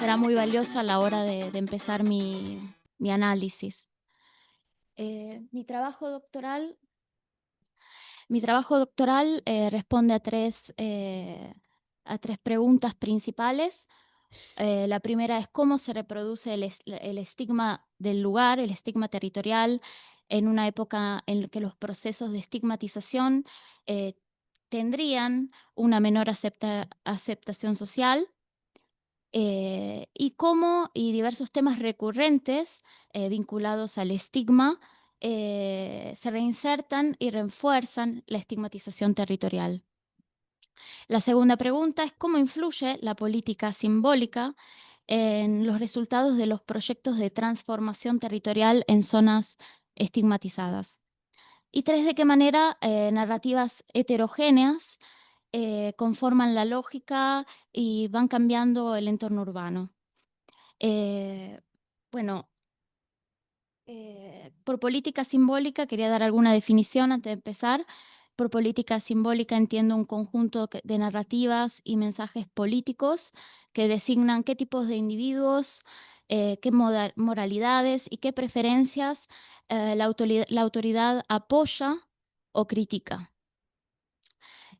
será muy valioso a la hora de empezar mi análisis. Eh, mi trabajo doctoral, mi trabajo doctoral responde a tres preguntas principales. La primera es cómo se reproduce el estigma del lugar, el estigma territorial, en una época en la que los procesos de estigmatización eh, tendrían una menor aceptación social, y cómo y diversos temas recurrentes vinculados al estigma se reinsertan y refuerzan la estigmatización territorial. La segunda pregunta es cómo influye la política simbólica en los resultados de los proyectos de transformación territorial en zonas estigmatizadas. Y tres, de qué manera narrativas heterogéneas conforman la lógica y van cambiando el entorno urbano. Eh, bueno, por política simbólica, quería dar alguna definición antes de empezar. Por política simbólica entiendo un conjunto de narrativas y mensajes políticos que designan qué tipos de individuos, qué moralidades y qué preferencias la autoridad apoya o critica.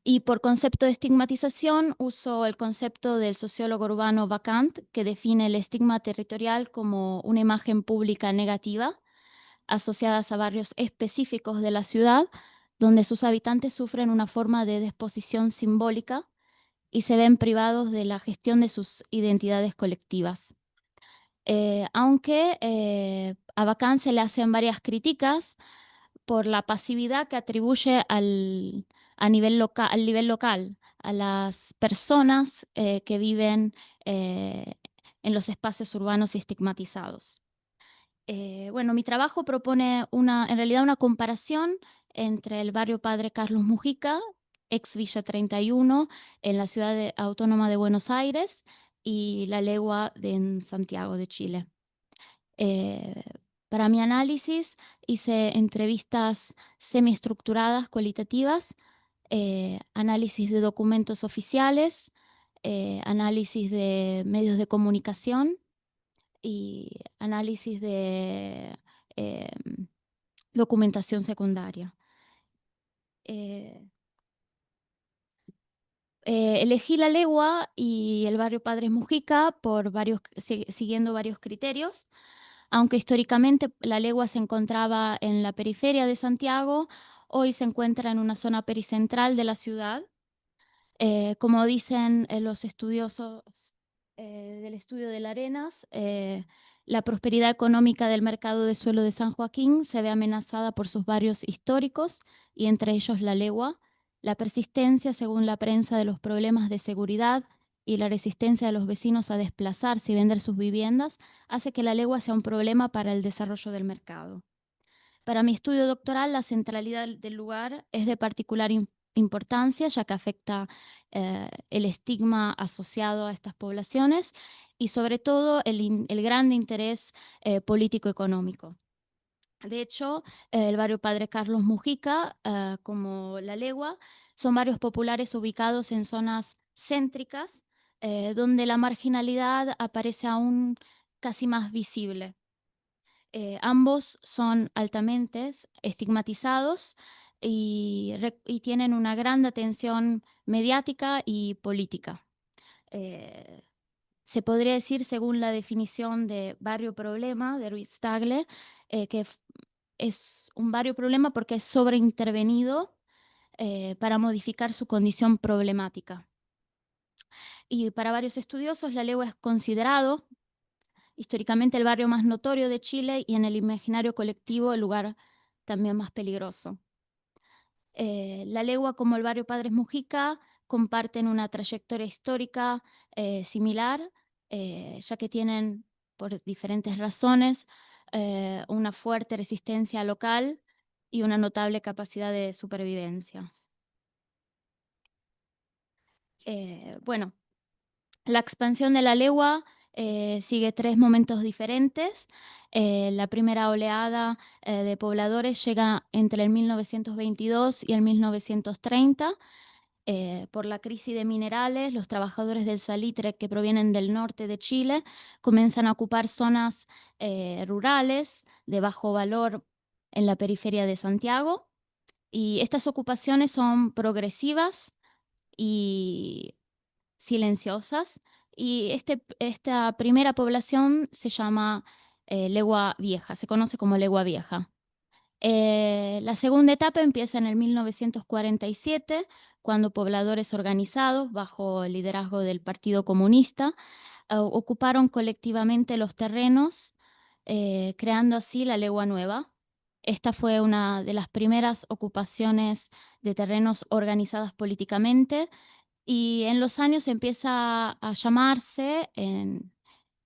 Y por concepto de estigmatización uso el concepto del sociólogo urbano Vacant, que define el estigma territorial como una imagen pública negativa asociadas a barrios específicos de la ciudad, donde sus habitantes sufren una forma de desposición simbólica y se ven privados de la gestión de sus identidades colectivas. Aunque a Bacán se le hacen varias críticas por la pasividad que atribuye al nivel local, a las personas que viven eh, en los espacios urbanos y estigmatizados. Bueno, mi trabajo propone en realidad una comparación entre el barrio Padre Carlos Mujica, ex Villa 31, en la autónoma de Buenos Aires, y La Legua en Santiago de Chile. Eh, para mi análisis hice entrevistas semiestructuradas, cualitativas, análisis de documentos oficiales, análisis de medios de comunicación y análisis de documentación secundaria. Eh, Elegí La Legua y el barrio Padres Mujica siguiendo varios criterios. Aunque históricamente La Legua se encontraba en la periferia de Santiago, hoy se encuentra en una zona pericentral de la ciudad. Como dicen los estudiosos del estudio de la Arenas, la prosperidad económica del mercado de suelo de San Joaquín se ve amenazada por sus barrios históricos y entre ellos La Legua, la persistencia, según la prensa, de los problemas de seguridad y la resistencia de los vecinos a desplazarse y vender sus viviendas hace que La Legua sea un problema para el desarrollo del mercado. Para mi estudio doctoral, la centralidad del lugar es de particular importancia, ya que afecta el estigma asociado a estas poblaciones y sobre todo el gran interés político-económico. De hecho, el barrio Padre Carlos Mujica, como La Legua, son barrios populares ubicados en zonas céntricas, donde la marginalidad aparece aún casi más visible. Ambos son altamente estigmatizados y tienen una gran atención mediática y política. Eh, Se podría decir, según la definición de barrio problema de Ruiz Tagle, que es un barrio problema porque es sobreintervenido para modificar su condición problemática. Y para varios estudiosos, La Legua es considerado históricamente el barrio más notorio de Chile y en el imaginario colectivo el lugar también más peligroso. La Legua, como el barrio Padres Mujica, comparten una trayectoria histórica similar, ya que tienen, por diferentes razones, una fuerte resistencia local y una notable capacidad de supervivencia. Bueno, la expansión de La Legua sigue tres momentos diferentes. La primera oleada de pobladores llega entre el 1922 y el 1930. Por la crisis de minerales, los trabajadores del salitre que provienen del norte de Chile comienzan a ocupar zonas rurales de bajo valor en la periferia de Santiago, y estas ocupaciones son progresivas y silenciosas, y esta primera población se llama Legua Vieja, se conoce como Legua Vieja. La segunda etapa empieza en el 1947, cuando pobladores organizados, bajo el liderazgo del Partido Comunista, ocuparon colectivamente los terrenos, creando así la Legua Nueva. Esta fue una de las primeras ocupaciones de terrenos organizadas políticamente, y en los años empieza a llamarse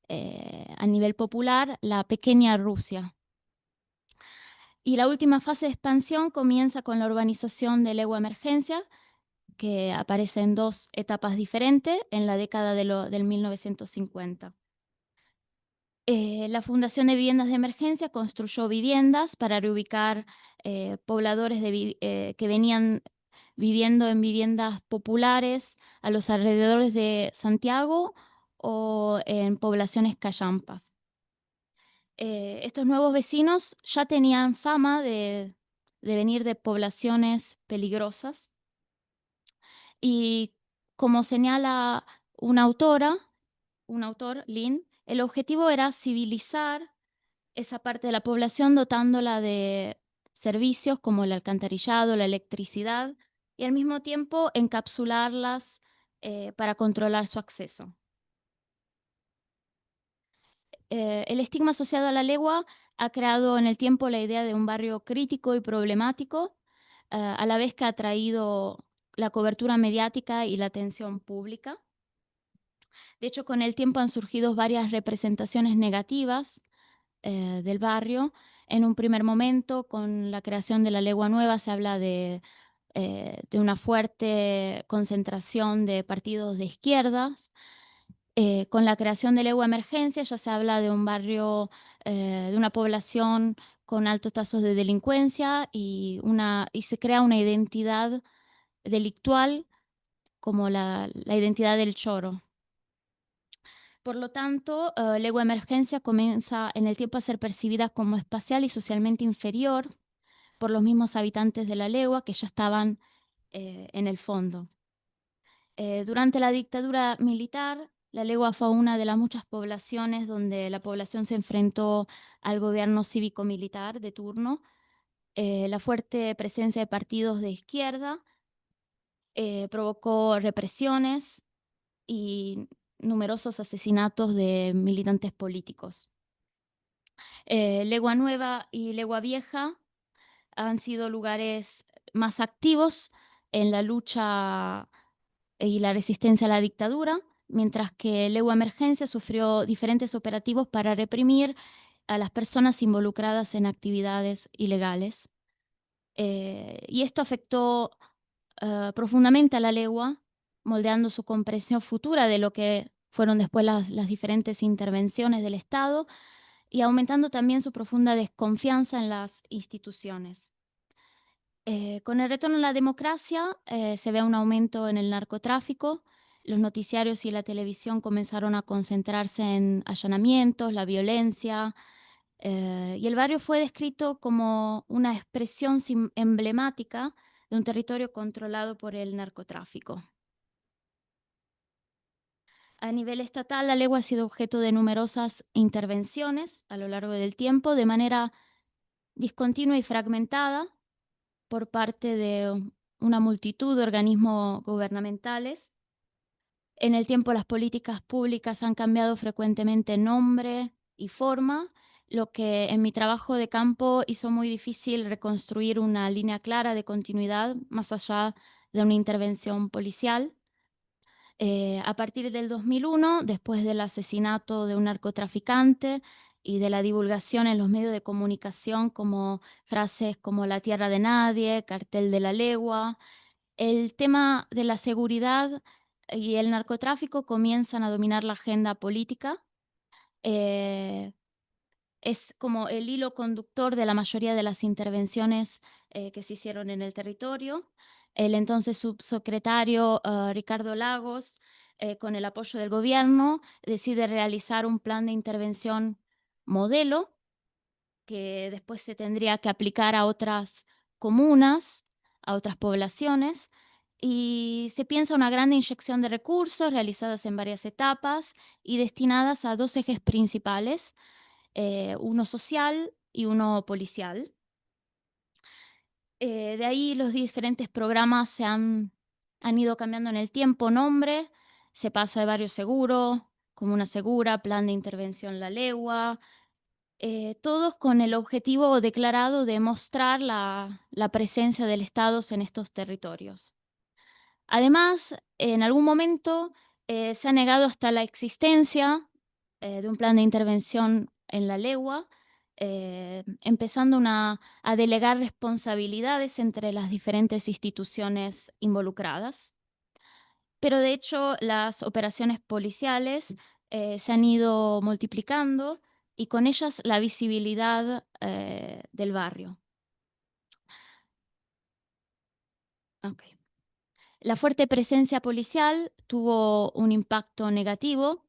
a nivel popular la Pequeña Rusia. Y la última fase de expansión comienza con la urbanización de Legua Emergencia, que aparece en dos etapas diferentes en la década del 1950. La Fundación de Viviendas de Emergencia construyó viviendas para reubicar pobladores que venían viviendo en viviendas populares a los alrededores de Santiago o en poblaciones callampas. Estos nuevos vecinos ya tenían fama de venir de poblaciones peligrosas, y como señala una autora, un autor, Lynn, el objetivo era civilizar esa parte de la población dotándola de servicios como el alcantarillado, la electricidad, y al mismo tiempo encapsularlas para controlar su acceso. El estigma asociado a la legua ha creado en el tiempo la idea de un barrio crítico y problemático, a la vez que ha traído la cobertura mediática y la atención pública. De hecho, con el tiempo han surgido varias representaciones negativas del barrio. En un primer momento, con la creación de la Legua Nueva, se habla de una fuerte concentración de partidos de izquierdas. Con la creación de Legua Emergencia ya se habla de un barrio, de una población con altos tasas de delincuencia, y se crea una identidad delictual como la identidad del choro. Por lo tanto, Legua Emergencia comienza en el tiempo a ser percibida como espacial y socialmente inferior por los mismos habitantes de la legua, que ya estaban en el fondo. Durante la dictadura militar, la legua fue una de las muchas poblaciones donde la población se enfrentó al gobierno cívico-militar de turno. La fuerte presencia de partidos de izquierda provocó represiones y numerosos asesinatos de militantes políticos. Legua Nueva y Legua Vieja han sido lugares más activos en la lucha y la resistencia a la dictadura, mientras que Legua Emergencia sufrió diferentes operativos para reprimir a las personas involucradas en actividades ilegales. Y esto afectó profundamente a la legua, moldeando su comprensión futura de lo que fueron después las diferentes intervenciones del Estado, y aumentando también su profunda desconfianza en las instituciones. Con el retorno a la democracia se ve un aumento en el narcotráfico. Los noticiarios y la televisión comenzaron a concentrarse en allanamientos, la violencia, y el barrio fue descrito como una expresión emblemática de un territorio controlado por el narcotráfico. A nivel estatal, la legua ha sido objeto de numerosas intervenciones a lo largo del tiempo, de manera discontinua y fragmentada, por parte de una multitud de organismos gubernamentales. En el tiempo, las políticas públicas han cambiado frecuentemente nombre y forma, lo que en mi trabajo de campo hizo muy difícil reconstruir una línea clara de continuidad más allá de una intervención policial. A partir del 2001, después del asesinato de un narcotraficante y de la divulgación en los medios de comunicación como frases como la tierra de nadie, cartel de la legua, el tema de la seguridad y el narcotráfico comienzan a dominar la agenda política. Eh, es como el hilo conductor de la mayoría de las intervenciones que se hicieron en el territorio. El entonces subsecretario Ricardo Lagos, con el apoyo del gobierno, decide realizar un plan de intervención modelo que después se tendría que aplicar a otras comunas, a otras poblaciones, y se piensa una gran inyección de recursos realizadas en varias etapas y destinadas a dos ejes principales, uno social y uno policial. De ahí los diferentes programas han ido cambiando en el tiempo nombre, se pasa de barrio seguro, comuna segura, plan de intervención La Legua, todos con el objetivo declarado de mostrar la presencia del Estado en estos territorios. Además, en algún momento se ha negado hasta la existencia de un plan de intervención en La Legua, empezando a delegar responsabilidades entre las diferentes instituciones involucradas. Pero de hecho, las operaciones policiales se han ido multiplicando y con ellas la visibilidad del barrio. Ok. La fuerte presencia policial tuvo un impacto negativo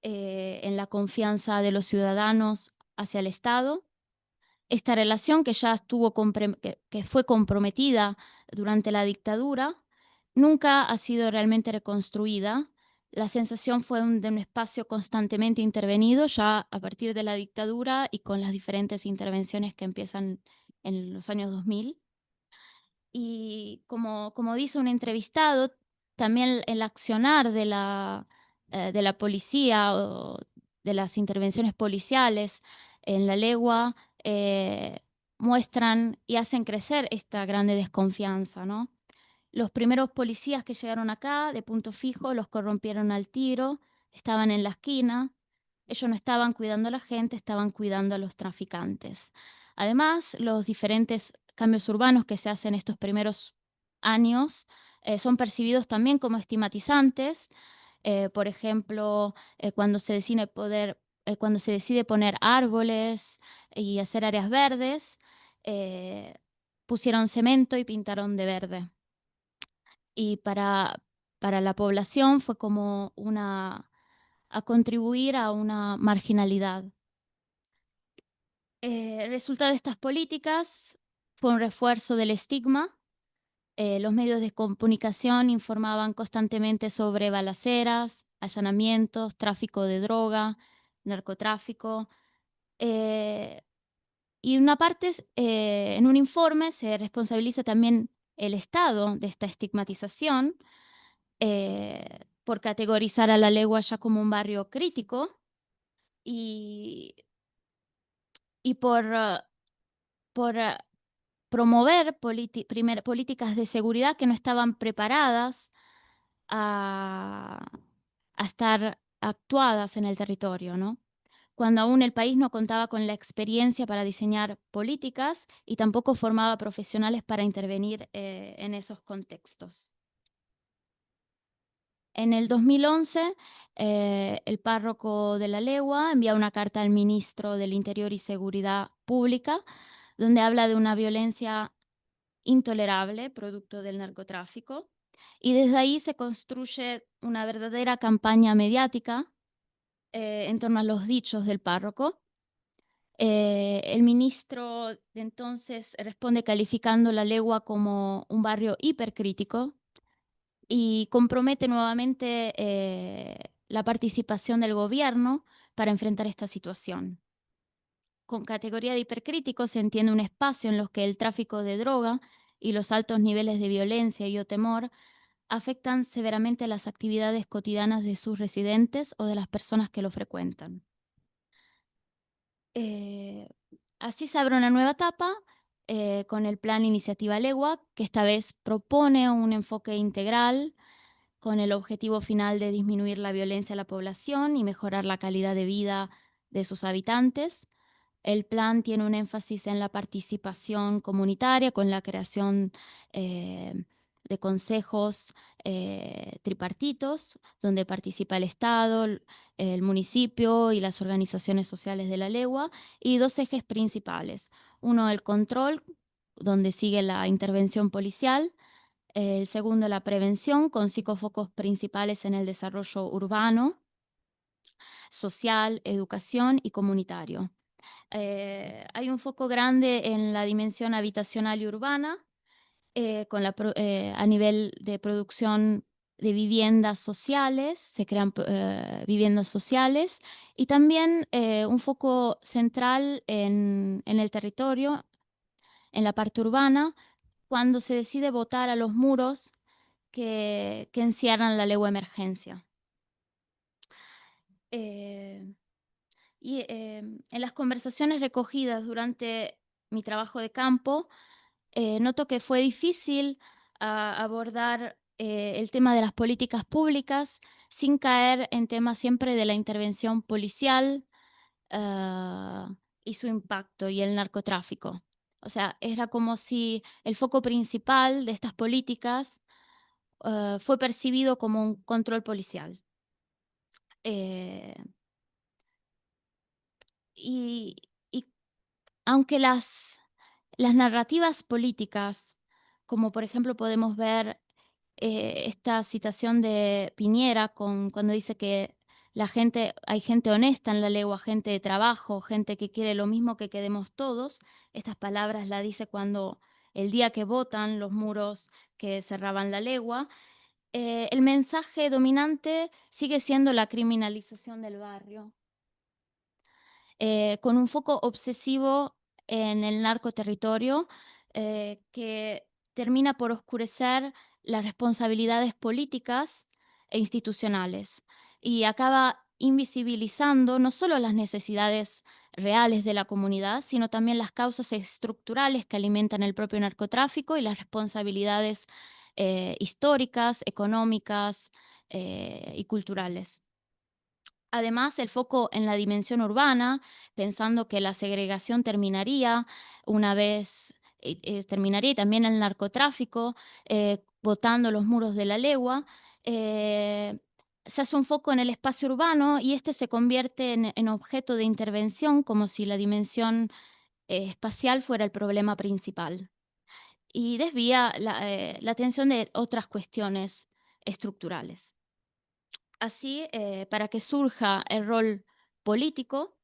en la confianza de los ciudadanos hacia el Estado. Esta relación que ya que fue comprometida durante la dictadura, nunca ha sido realmente reconstruida. La sensación fue de un espacio constantemente intervenido ya a partir de la dictadura y con las diferentes intervenciones que empiezan en los años 2000. Y como dice un entrevistado, también el accionar de la policía o de las intervenciones policiales en La Legua muestran y hacen crecer esta grande desconfianza, ¿no? Los primeros policías que llegaron acá de punto fijo los corrompieron al tiro, estaban en la esquina, ellos no estaban cuidando a la gente, estaban cuidando a los traficantes. Además, los diferentes cambios urbanos que se hacen estos primeros años son percibidos también como estigmatizantes. Por ejemplo, cuando se decide poner árboles y hacer áreas verdes, eh, pusieron cemento y pintaron de verde. Y para la población fue como a contribuir a una marginalidad. El resultado de estas políticas fue un refuerzo del estigma. Los medios de comunicación informaban constantemente sobre balaceras, allanamientos, tráfico de droga, narcotráfico. Eh, y una parte, en un informe se responsabiliza también el Estado de esta estigmatización por categorizar a La Legua ya como un barrio crítico y, y por promover políticas de seguridad que no estaban preparadas a, a estar actuadas en el territorio, ¿no? Cuando aún el país no contaba con la experiencia para diseñar políticas y tampoco formaba profesionales para intervenir en esos contextos. En el 2011, el párroco de La Legua envía una carta al ministro del Interior y Seguridad Pública, donde habla de una violencia intolerable, producto del narcotráfico, y desde ahí se construye una verdadera campaña mediática en torno a los dichos del párroco. El ministro de entonces responde calificando La Legua como un barrio hipercrítico y compromete nuevamente la participación del gobierno para enfrentar esta situación. Con categoría de hipercrítico se entiende un espacio en los que el tráfico de droga y los altos niveles de violencia y o temor afectan severamente las actividades cotidianas de sus residentes o de las personas que lo frecuentan. Eh, Así se abre una nueva etapa con el plan Iniciativa Legua, que esta vez propone un enfoque integral con el objetivo final de disminuir la violencia a la población y mejorar la calidad de vida de sus habitantes. El plan tiene un énfasis en la participación comunitaria con la creación de consejos tripartitos, donde participa el Estado, el municipio y las organizaciones sociales de la Legua, y dos ejes principales. Uno, el control, donde sigue la intervención policial, El segundo, la prevención, con 5 focos principales en el desarrollo urbano, social, educación y comunitario. Hay un foco grande en la dimensión habitacional y urbana, a nivel de producción de viviendas sociales, se crean viviendas sociales, y también un foco central en el territorio, en la parte urbana, cuando se decide votar a los muros que encierran la ley de emergencia. Eh, en las conversaciones recogidas durante mi trabajo de campo, noto que fue difícil abordar el tema de las políticas públicas sin caer en temas siempre de la intervención policial, ah, y su impacto y el narcotráfico. O sea, era como si el foco principal de estas políticas fue percibido como un control policial. Eh, y, y aunque las narrativas políticas, como por ejemplo podemos ver esta citación de Piñera cuando dice que hay gente honesta en la legua, gente de trabajo, gente que quiere lo mismo que queremos todos. Estas palabras la dice cuando el día que votan los muros que cerraban la legua. El mensaje dominante sigue siendo la criminalización del barrio, con un foco obsesivo en el narcoterritorio, que termina por oscurecer las responsabilidades políticas e institucionales y acaba invisibilizando no solo las necesidades reales de la comunidad, sino también las causas estructurales que alimentan el propio narcotráfico y las responsabilidades históricas, económicas y culturales. Además, el foco en la dimensión urbana, pensando que la segregación terminaría una vez, terminaría y también el narcotráfico, botando los muros de la legua, se hace un foco en el espacio urbano y este se convierte en objeto de intervención como si la dimensión espacial fuera el problema principal y desvía la atención de otras cuestiones estructurales. Así, para que surja el rol político,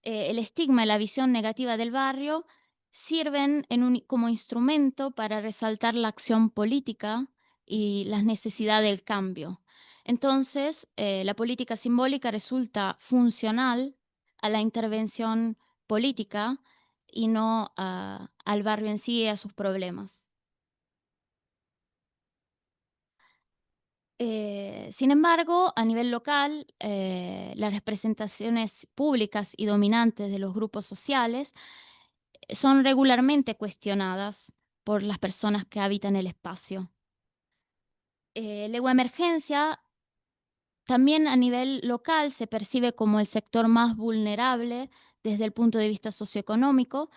el estigma y la visión negativa del barrio sirven como instrumento para resaltar la acción política y la necesidad del cambio. Entonces, la política simbólica resulta funcional a la intervención política y no al barrio en sí y a sus problemas. Sin embargo, a nivel local, las representaciones públicas y dominantes de los grupos sociales son regularmente cuestionadas por las personas que habitan el espacio. Legua Emergencia también a nivel local se percibe como el sector más vulnerable desde el punto de vista socioeconómico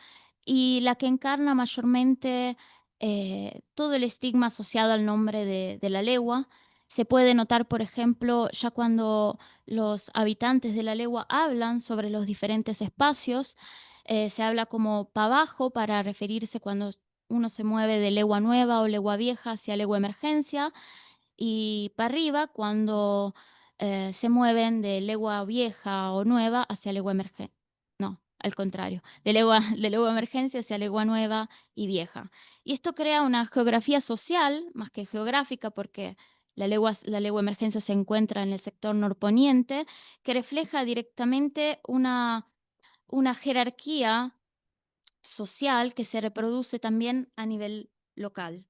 y la que encarna mayormente todo el estigma asociado al nombre de la legua. Se puede notar, por ejemplo, ya cuando los habitantes de la legua hablan sobre los diferentes espacios, se habla como pa' abajo para referirse cuando uno se mueve de legua nueva o legua vieja hacia legua emergencia, y para arriba cuando se mueven de legua vieja o nueva hacia legua emergencia. No, al contrario, de legua emergencia hacia legua nueva y vieja. Y esto crea una geografía social más que geográfica porque la legua emergencia se encuentra en el sector norponiente, que refleja directamente una jerarquía social que se reproduce también a nivel local.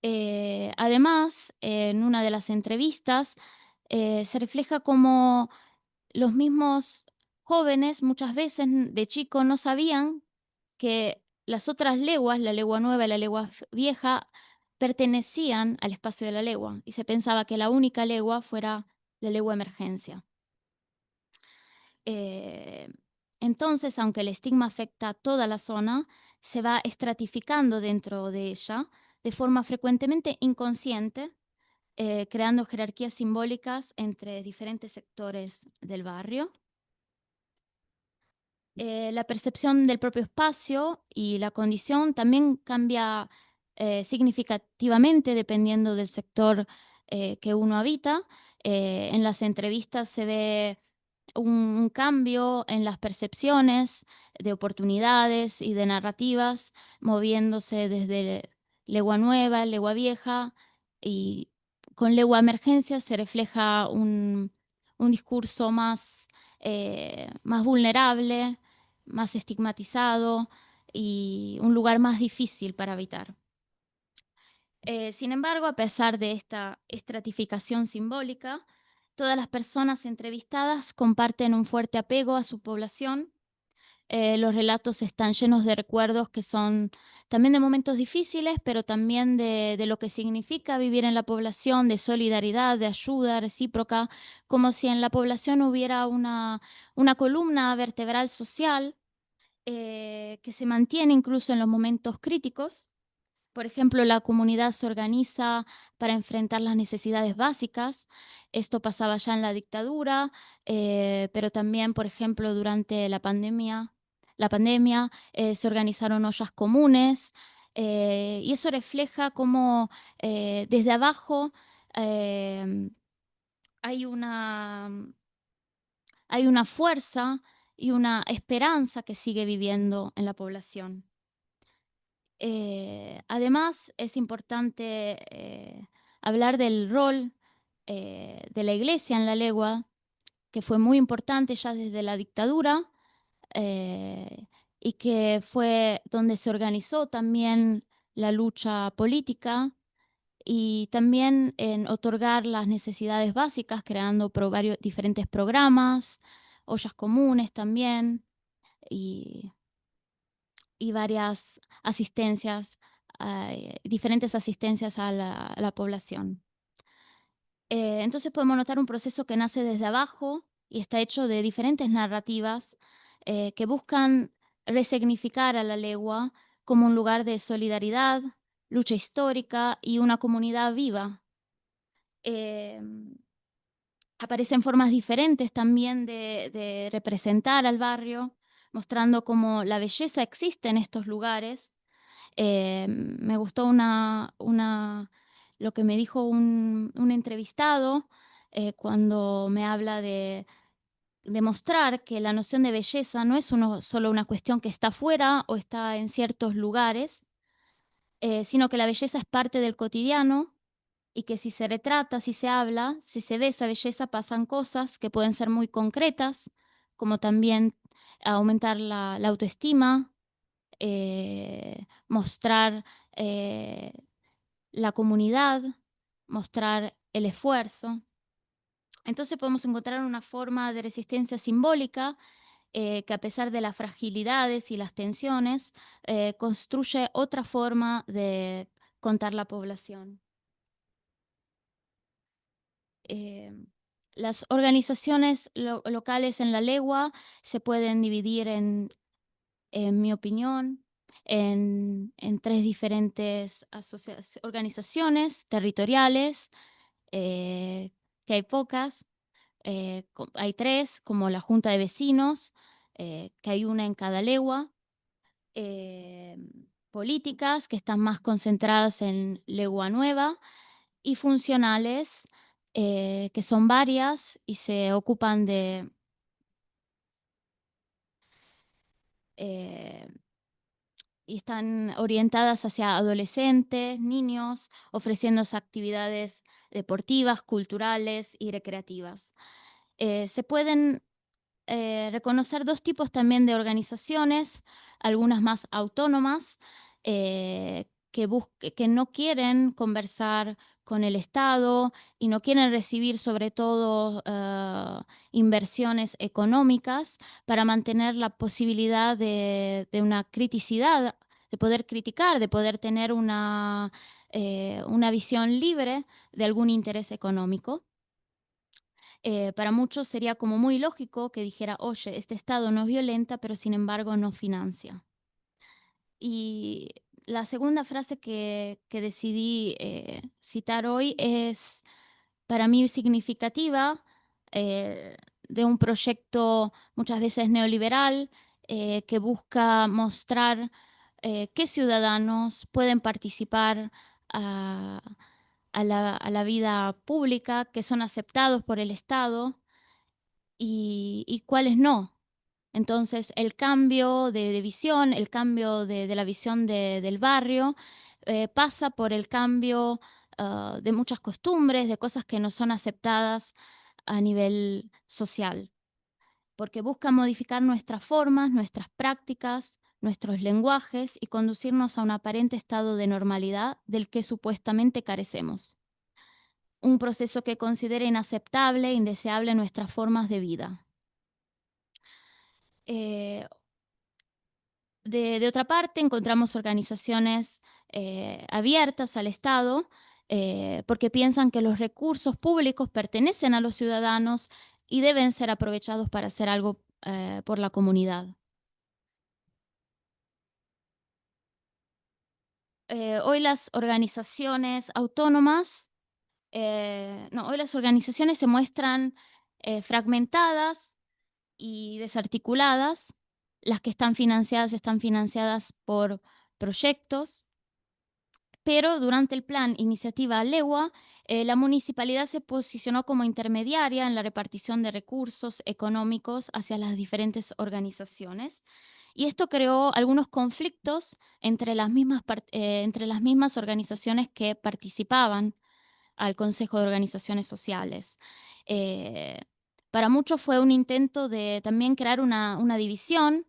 Además, en una de las entrevistas, se refleja como los mismos jóvenes muchas veces de chico no sabían que las otras leguas, la legua nueva y la legua vieja, pertenecían al espacio de la legua y se pensaba que la única legua fuera la legua emergencia. Eh, entonces, aunque el estigma afecta a toda la zona, se va estratificando dentro de ella de forma frecuentemente inconsciente, creando jerarquías simbólicas entre diferentes sectores del barrio. La percepción del propio espacio y la condición también cambia significativamente dependiendo del sector que uno habita. En las entrevistas se ve un cambio en las percepciones de oportunidades y de narrativas, moviéndose desde legua nueva, legua vieja, y con legua emergencia se refleja un discurso más vulnerable, más estigmatizado y un lugar más difícil para habitar. Sin embargo, a pesar de esta estratificación simbólica, todas las personas entrevistadas comparten un fuerte apego a su población. Los relatos están llenos de recuerdos que son también de momentos difíciles, pero también de lo que significa vivir en la población, de solidaridad, de ayuda recíproca, como si en la población hubiera una columna vertebral social que se mantiene incluso en los momentos críticos. Por ejemplo, la comunidad se organiza para enfrentar las necesidades básicas. Esto pasaba ya en la dictadura, pero también, por ejemplo, durante la pandemia se organizaron ollas comunes, y eso refleja cómo desde abajo eh, hay hay una fuerza y una esperanza que sigue viviendo en la población. Además, es importante hablar del rol de la iglesia en la legua, que fue muy importante ya desde la dictadura, eh, y que fue donde se organizó también la lucha política y también en otorgar las necesidades básicas, creando varios diferentes programas, ollas comunes también, y y varias asistencias, diferentes asistencias a la población. Entonces podemos notar un proceso que nace desde abajo y está hecho de diferentes narrativas que buscan resignificar a la legua como un lugar de solidaridad, lucha histórica y una comunidad viva. Em, Aparecen formas diferentes también de representar al barrio, mostrando cómo la belleza existe en estos lugares. Me gustó lo que me dijo un entrevistado cuando me habla de mostrar que la noción de belleza no es solo una cuestión que está afuera o está en ciertos lugares, sino que la belleza es parte del cotidiano y que si se retrata, si se habla, si se ve esa belleza, pasan cosas que pueden ser muy concretas, como también aumentar la autoestima, mostrar eh, la comunidad, mostrar el esfuerzo. Entonces podemos encontrar una forma de resistencia simbólica que a pesar de las fragilidades y las tensiones, construye otra forma de contar la población. Eh, las organizaciones locales en la legua se pueden dividir en mi opinión, en tres diferentes organizaciones territoriales, eh, que hay pocas, hay tres, como la Junta de Vecinos, que hay una en cada legua, eh, políticas, que están más concentradas en legua nueva, y funcionales, que son varias y se ocupan eh, y están orientadas hacia adolescentes, niños, ofreciéndose actividades deportivas, culturales y recreativas. Se pueden reconocer dos tipos también de organizaciones, algunas más autónomas, que no quieren conversar con el Estado y no quieren recibir sobre todo inversiones económicas para mantener la posibilidad de una criticidad, de poder criticar, de poder tener una visión libre de algún interés económico. Para muchos sería como muy lógico que dijera, oye, este Estado no violenta, pero sin embargo no financia. Y la segunda frase que decidí citar hoy es para mí significativa, eh, de un proyecto muchas veces neoliberal que busca mostrar qué ciudadanos pueden participar a, a la vida pública, que son aceptados por el Estado y cuáles no. Entonces, el cambio de visión, el cambio de la visión del barrio, pasa por el cambio de muchas costumbres, de cosas que no son aceptadas a nivel social, porque busca modificar nuestras formas, nuestras prácticas, nuestros lenguajes y conducirnos a un aparente estado de normalidad del que supuestamente carecemos. Un proceso que considera inaceptable e indeseable nuestras formas de vida. Eh, de otra parte, encontramos organizaciones abiertas al Estado porque piensan que los recursos públicos pertenecen a los ciudadanos y deben ser aprovechados para hacer algo por la comunidad. Hoy las organizaciones autónomas, no, hoy las organizaciones se muestran fragmentadas y desarticuladas. Las que están financiadas por proyectos, pero durante el plan Iniciativa Legua, la municipalidad se posicionó como intermediaria en la repartición de recursos económicos hacia las diferentes organizaciones. Y esto creó algunos conflictos entre las mismas organizaciones que participaban al Consejo de Organizaciones Sociales. Eh, para muchos fue un intento de también crear una división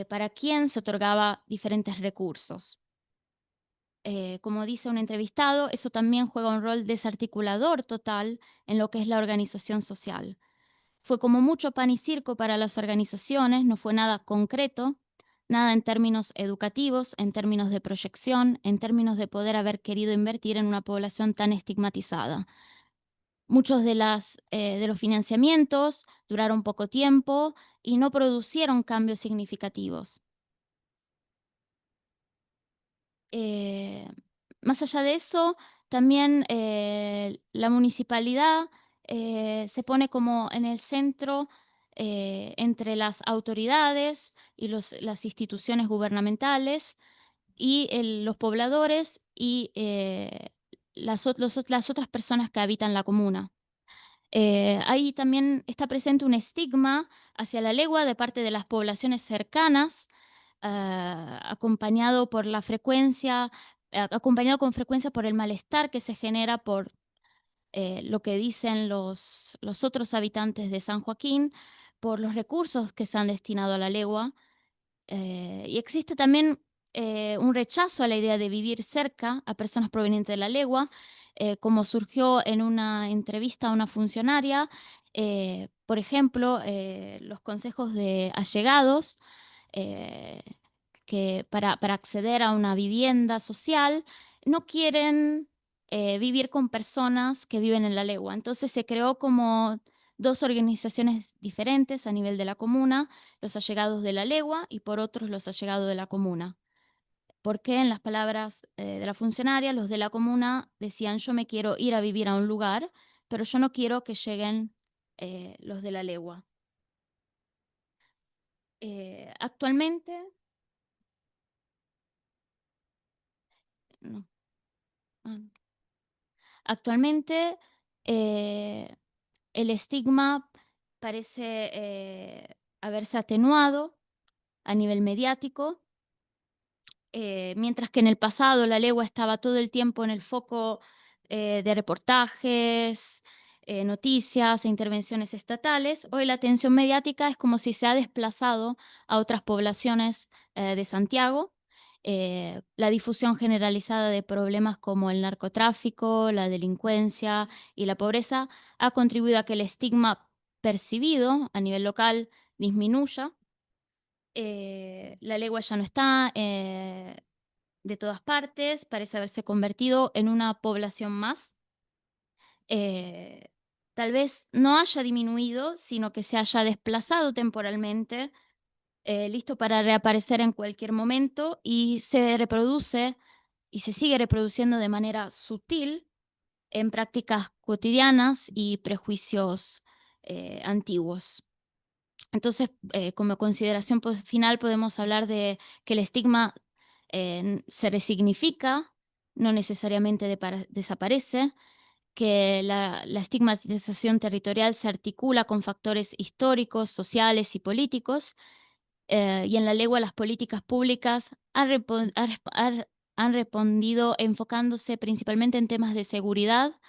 para quién se otorgaba diferentes recursos. Como dice un entrevistado, eso también juega un rol desarticulador total en lo que es la organización social. Fue como mucho pan y circo para las organizaciones, no fue nada concreto, nada en términos educativos, en términos de proyección, en términos de poder haber querido invertir en una población tan estigmatizada. Muchos de los financiamientos duraron poco tiempo y no producieron cambios significativos. Eh, Más allá de eso, también la municipalidad se pone como en el centro entre las autoridades y las instituciones gubernamentales y los pobladores y las otras personas que habitan la comuna. Ahí también está presente un estigma hacia la legua de parte de las poblaciones cercanas, acompañado por la frecuencia, acompañado con frecuencia por el malestar que se genera por lo que dicen los otros habitantes de San Joaquín, por los recursos que se han destinado a la legua. Y existe también un rechazo a la idea de vivir cerca a personas provenientes de la legua, como surgió en una entrevista a una funcionaria. Por ejemplo, los consejos de allegados eh, que para acceder a una vivienda social no quieren vivir con personas que viven en la legua. Entonces se creó como dos organizaciones diferentes a nivel de la comuna, los allegados de la legua y por otros los allegados de la comuna. Porque en las palabras de la funcionaria, los de la comuna decían: yo me quiero ir a vivir a un lugar, pero yo no quiero que lleguen los de la legua. Actualmente, no, ah, actualmente eh, el estigma parece haberse atenuado a nivel mediático. Mientras que en el pasado la legua estaba todo el tiempo en el foco de reportajes, noticias e intervenciones estatales, hoy la atención mediática es como si se ha desplazado a otras poblaciones de Santiago. La difusión generalizada de problemas como el narcotráfico, la delincuencia y la pobreza ha contribuido a que el estigma percibido a nivel local disminuya. La legua ya no está de todas partes, parece haberse convertido en una población más. Eh, Tal vez no haya disminuido, sino que se haya desplazado temporalmente, listo para reaparecer en cualquier momento y se reproduce y se sigue reproduciendo de manera sutil en prácticas cotidianas y prejuicios antiguos. Entonces, como consideración final, podemos hablar de que el estigma se resignifica, no necesariamente desaparece, que la estigmatización territorial se articula con factores históricos, sociales y políticos, y en la legua las políticas públicas han respondido enfocándose principalmente en temas de seguridad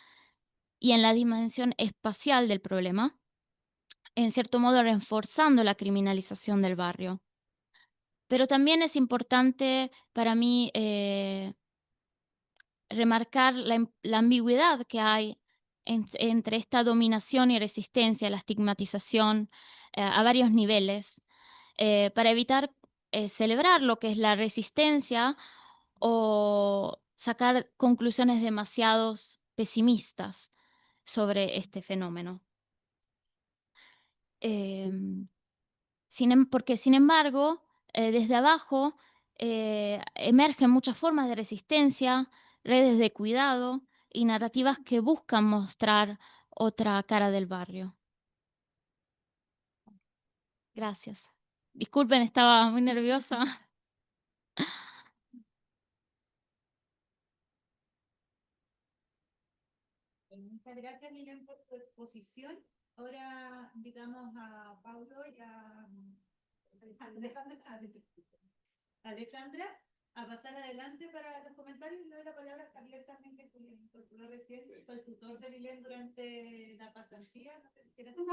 y en la dimensión espacial del problema, en cierto modo reforzando la criminalización del barrio. Pero también es importante para mí remarcar la ambigüedad que hay entre esta dominación y resistencia, la estigmatización a varios niveles, para evitar celebrar lo que es la resistencia o sacar conclusiones demasiado pesimistas sobre este fenómeno. Em, Porque sin embargo, desde abajo emergen muchas formas de resistencia, redes de cuidado y narrativas que buscan mostrar otra cara del barrio. Gracias. Disculpen, estaba muy nerviosa. Muchas gracias, Miriam, por tu exposición. Ahora invitamos a Paulo y a Alexandra a pasar adelante para los comentarios. Le doy la palabra a Javier también, que se incorporó recién, fue el tutor de Miriam durante la pasantía. No sé si quieres decir.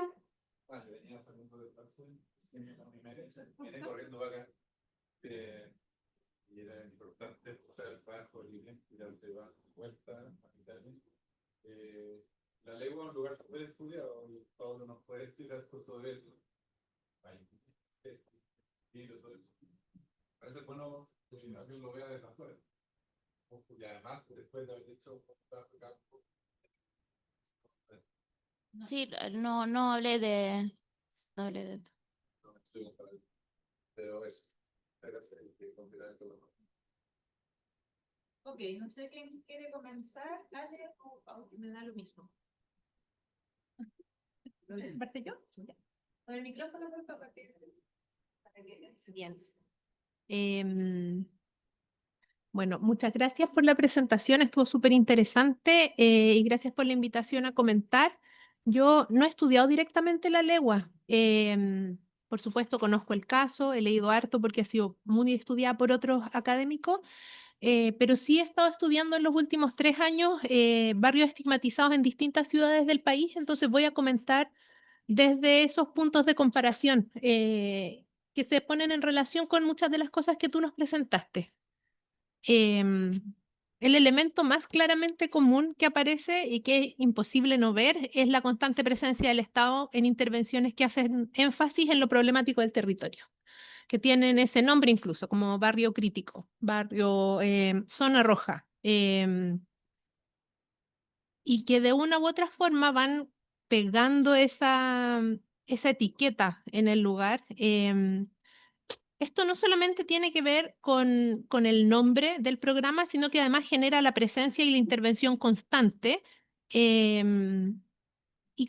Yo venía saliendo de clase, viene corriendo para acá. Y era importante usar el trabajo libre, tirarse vuelta, a quitarle. La lengua es un lugar súper estudiado y Pablo nos puede decir algo sobre eso. Todo eso. Parece bueno que alguien lo vea desde afuera. Y además, después de haber hecho un trabajo de campo. Sí, no hablé de... No hablé de esto. Pero eso. Gracias. Ok, no sé quién quiere comenzar, Ale o Paulo, me da lo mismo. ¿Parte yo? Ya. Con el micrófono, por favor. Bien. Bueno, muchas gracias por la presentación, estuvo súper interesante y gracias por la invitación a comentar. Yo no he estudiado directamente la legua. Por supuesto, conozco el caso, he leído harto porque ha sido muy estudiada por otros académicos, pero sí he estado estudiando en los últimos 3 años barrios estigmatizados en distintas ciudades del país, entonces voy a comentar desde esos puntos de comparación que se ponen en relación con muchas de las cosas que tú nos presentaste. El elemento más claramente común que aparece y que es imposible no ver es la constante presencia del Estado en intervenciones que hacen énfasis en lo problemático del territorio, que tienen ese nombre incluso como barrio crítico, barrio zona roja, y que de una u otra forma van pegando esa etiqueta en el lugar. Esto no solamente tiene que ver con el nombre del programa, sino que además genera la presencia y la intervención constante. Y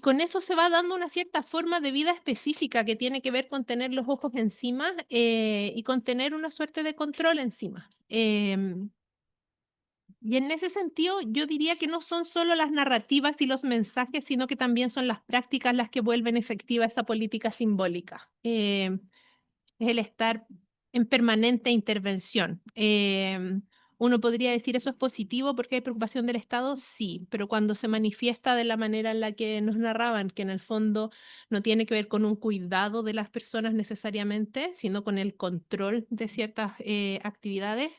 con eso se va dando una cierta forma de vida específica que tiene que ver con tener los ojos encima y con tener una suerte de control encima. Y en ese sentido, yo diría que no son solo las narrativas y los mensajes, sino que también son las prácticas las que vuelven efectiva esa política simbólica. Es el estar en permanente intervención. Uno podría decir eso es positivo porque hay preocupación del Estado, sí, pero cuando se manifiesta de la manera en la que nos narraban, que en el fondo no tiene que ver con un cuidado de las personas necesariamente, sino con el control de ciertas actividades,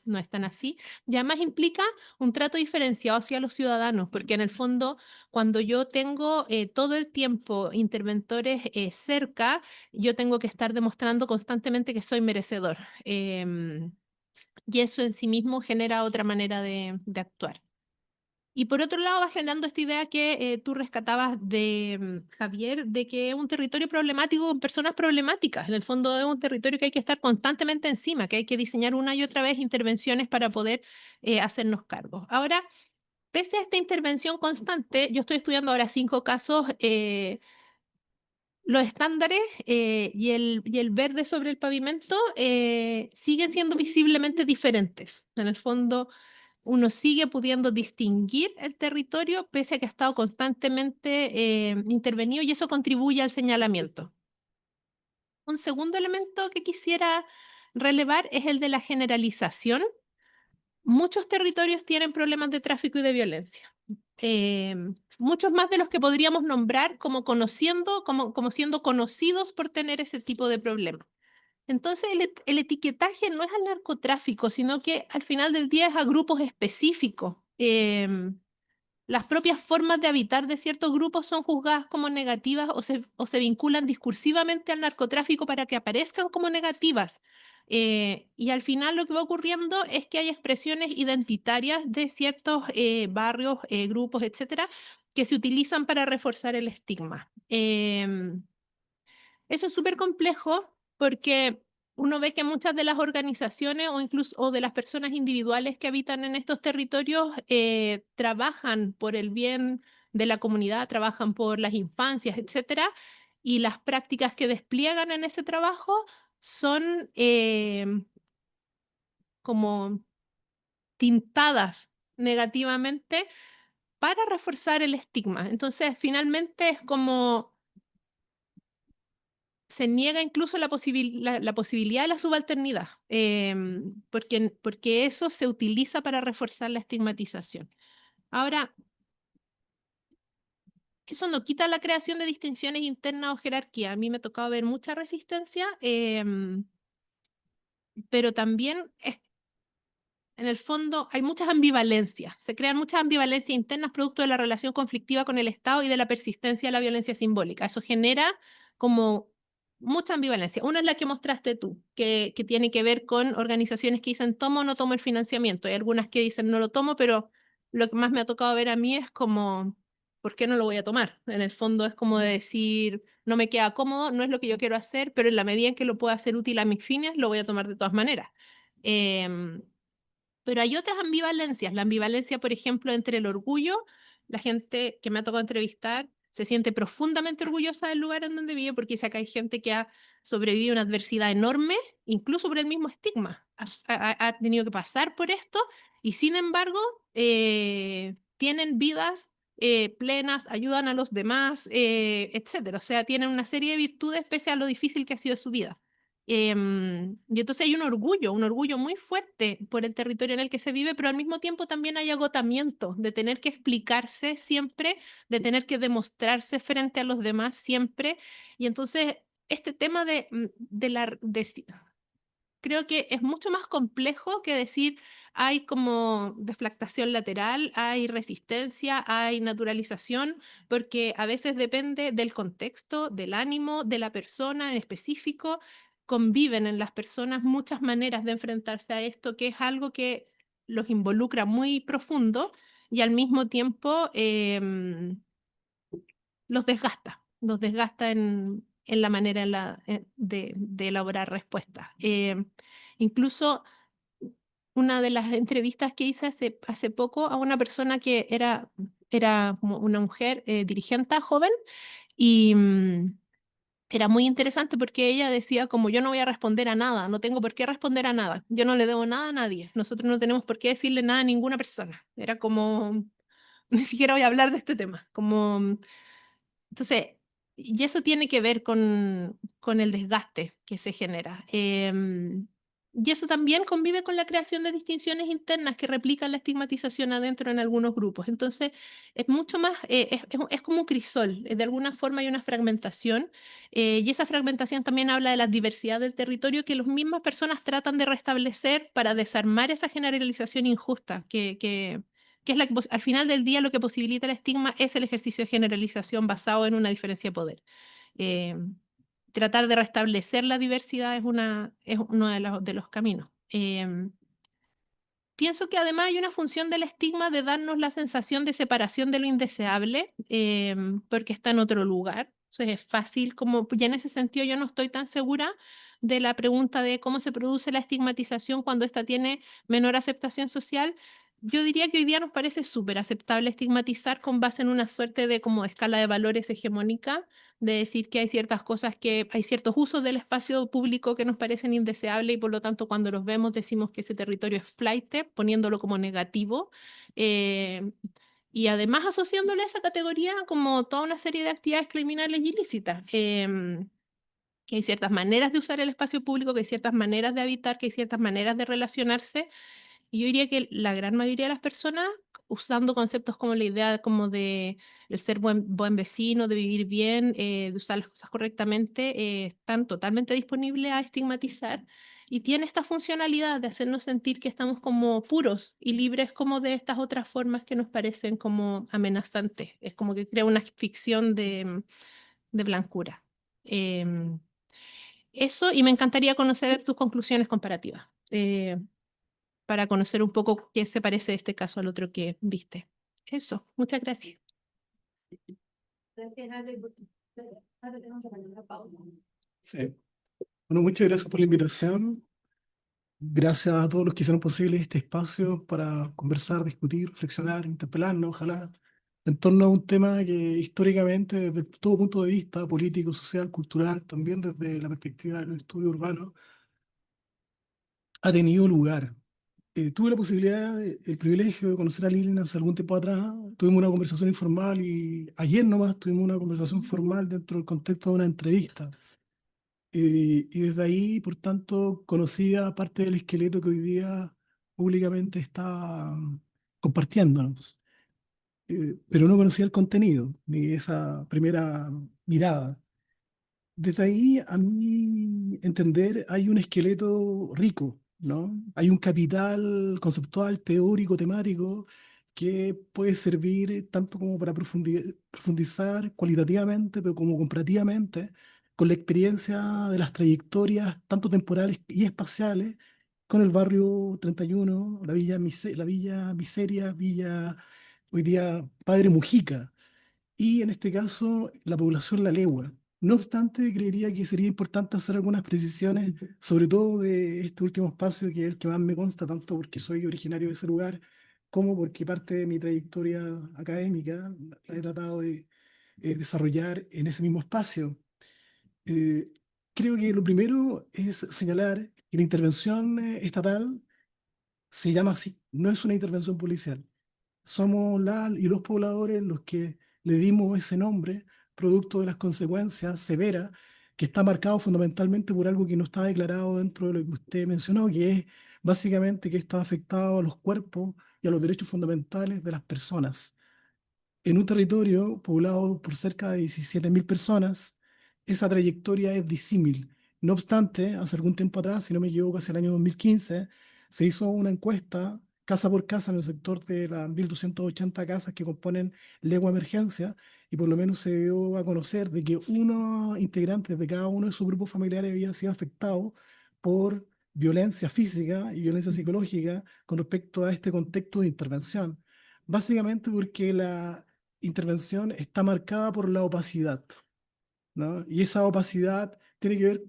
no es tan así. Y además implica un trato diferenciado hacia los ciudadanos, porque en el fondo, cuando yo tengo todo el tiempo interventores cerca, yo tengo que estar demostrando constantemente que soy merecedor. Y eso en sí mismo genera otra manera de actuar. Y por otro lado, va generando esta idea que tú rescatabas de Javier, de que es un territorio problemático con personas problemáticas. En el fondo es un territorio que hay que estar constantemente encima, que hay que diseñar una y otra vez intervenciones para poder hacernos cargo. Ahora, pese a esta intervención constante, yo estoy estudiando ahora 5 casos los estándares y el verde sobre el pavimento siguen siendo visiblemente diferentes. En el fondo, uno sigue pudiendo distinguir el territorio pese a que ha estado constantemente intervenido y eso contribuye al señalamiento. Un segundo elemento que quisiera relevar es el de la generalización. Muchos territorios tienen problemas de tráfico y de violencia. Muchos más de los que podríamos nombrar como siendo conocidos por tener ese tipo de problemas. Entonces, el etiquetaje no es al narcotráfico, sino que al final del día es a grupos específicos. Las propias formas de habitar de ciertos grupos son juzgadas como negativas o se vinculan discursivamente al narcotráfico para que aparezcan como negativas. Y al final lo que va ocurriendo es que hay expresiones identitarias de ciertos barrios, grupos, etcétera, que se utilizan para reforzar el estigma. Eso es súper complejo porque uno ve que muchas de las organizaciones o incluso o de las personas individuales que habitan en estos territorios trabajan por el bien de la comunidad, trabajan por las infancias, etcétera, y las prácticas que despliegan en ese trabajo son como tintadas negativamente para reforzar el estigma. Entonces, finalmente es como se niega incluso la posibilidad de la subalternidad, porque eso se utiliza para reforzar la estigmatización. Ahora, eso no quita la creación de distinciones internas o jerarquía. A mí me ha tocado ver mucha resistencia, pero también en el fondo hay muchas ambivalencias. Se crean muchas ambivalencias internas producto de la relación conflictiva con el Estado y de la persistencia de la violencia simbólica. Eso genera como mucha ambivalencia. Una es la que mostraste tú, que tiene que ver con organizaciones que dicen tomo o no tomo el financiamiento. Hay algunas que dicen no lo tomo, pero lo que más me ha tocado ver a mí es como, ¿por qué no lo voy a tomar? En el fondo es como decir, no me queda cómodo, no es lo que yo quiero hacer, pero en la medida en que lo pueda hacer útil a mis fines, lo voy a tomar de todas maneras. Pero hay otras ambivalencias. La ambivalencia, por ejemplo, entre el orgullo, la gente que me ha tocado entrevistar se siente profundamente orgullosa del lugar en donde vive porque dice que hay gente que ha sobrevivido a una adversidad enorme, incluso por el mismo estigma. Ha tenido que pasar por esto y sin embargo tienen vidas plenas, ayudan a los demás, etcétera. O sea, tienen una serie de virtudes pese a lo difícil que ha sido su vida. Y entonces hay un orgullo muy fuerte por el territorio en el que se vive, pero al mismo tiempo también hay agotamiento de tener que explicarse siempre, de tener que demostrarse frente a los demás siempre. Y entonces este tema creo que es mucho más complejo que decir hay como deflactación lateral, hay resistencia, hay naturalización, porque a veces depende del contexto, del ánimo, de la persona en específico. Conviven en las personas muchas maneras de enfrentarse a esto, que es algo que los involucra muy profundo y al mismo tiempo los desgasta en la manera de elaborar respuestas. Incluso una de las entrevistas que hice hace poco a una persona que era como una mujer dirigente joven y era muy interesante porque ella decía como yo no voy a responder a nada, no tengo por qué responder a nada, yo no le debo nada a nadie, nosotros no tenemos por qué decirle nada a ninguna persona. Era como, ni siquiera voy a hablar de este tema, como entonces, y eso tiene que ver con el desgaste que se genera. Y eso también convive con la creación de distinciones internas que replican la estigmatización adentro en algunos grupos. Entonces, es mucho más, es como un crisol, de alguna forma hay una fragmentación, y esa fragmentación también habla de la diversidad del territorio que las mismas personas tratan de restablecer para desarmar esa generalización injusta que es la que al final del día lo que posibilita el estigma es el ejercicio de generalización basado en una diferencia de poder. Eh, Tratar de restablecer la diversidad es uno de los caminos. Pienso que además hay una función del estigma de darnos la sensación de separación de lo indeseable, porque está en otro lugar. Entonces es fácil, como ya en ese sentido yo no estoy tan segura de la pregunta de cómo se produce la estigmatización cuando ésta tiene menor aceptación social, yo diría que hoy día nos parece súper aceptable estigmatizar con base en una suerte de como escala de valores hegemónica, de decir que hay ciertas cosas hay ciertos usos del espacio público que nos parecen indeseables y por lo tanto cuando los vemos decimos que ese territorio es flaite, poniéndolo como negativo. eh, y además asociándole a esa categoría como toda una serie de actividades criminales ilícitas. Que hay ciertas maneras de usar el espacio público, que hay ciertas maneras de habitar, que hay ciertas maneras de relacionarse y yo diría que la gran mayoría de las personas, usando conceptos como la idea como de el ser buen vecino, de vivir bien, de usar las cosas correctamente, están totalmente disponibles a estigmatizar y tiene esta funcionalidad de hacernos sentir que estamos como puros y libres como de estas otras formas que nos parecen como amenazantes. Es como que crea una ficción de blancura. Em, Eso, y me encantaría conocer tus conclusiones comparativas. Para conocer un poco qué se parece este caso al otro que viste. Eso, muchas gracias. Sí. Bueno, muchas gracias por la invitación. Gracias a todos los que hicieron posible este espacio para conversar, discutir, reflexionar, interpelarnos, ojalá, en torno a un tema que históricamente, desde todo punto de vista, político, social, cultural, también desde la perspectiva del estudio urbano, ha tenido lugar. Tuve la posibilidad, el privilegio de conocer a Lilian hace algún tiempo atrás. Tuvimos una conversación informal y ayer nomás tuvimos una conversación formal dentro del contexto de una entrevista. Y desde ahí, por tanto, conocía parte del esqueleto que hoy día públicamente está compartiéndonos. Pero no conocía el contenido, ni esa primera mirada. Desde ahí, a mi entender, hay un esqueleto rico, ¿no? Hay un capital conceptual, teórico, temático, que puede servir tanto como para profundizar cualitativamente, pero como comparativamente, con la experiencia de las trayectorias, tanto temporales y espaciales, con el barrio 31, la Villa Miseria, Villa, hoy día Padre Mujica y en este caso la población La Legua. No obstante, creería que sería importante hacer algunas precisiones, sobre todo de este último espacio, que es el que más me consta, tanto porque soy originario de ese lugar, como porque parte de mi trayectoria académica la he tratado de desarrollar en ese mismo espacio. Eh, Creo que lo primero es señalar que la intervención estatal se llama así, no es una intervención policial. Somos y los pobladores los que le dimos ese nombre, producto de las consecuencias severas, que está marcado fundamentalmente por algo que no está declarado dentro de lo que usted mencionó, que es básicamente que está afectado a los cuerpos y a los derechos fundamentales de las personas. En un territorio poblado por cerca de 17.000 personas, esa trayectoria es disímil. No obstante, hace algún tiempo atrás, si no me equivoco, hacia el año 2015, se hizo una encuesta casa por casa en el sector de las 1.280 casas que componen Legua Emergencia, y por lo menos se dio a conocer de que uno integrante de cada uno de sus grupos familiares había sido afectado por violencia física y violencia psicológica con respecto a este contexto de intervención. Básicamente porque la intervención está marcada por la opacidad, ¿no? Y esa opacidad tiene que ver,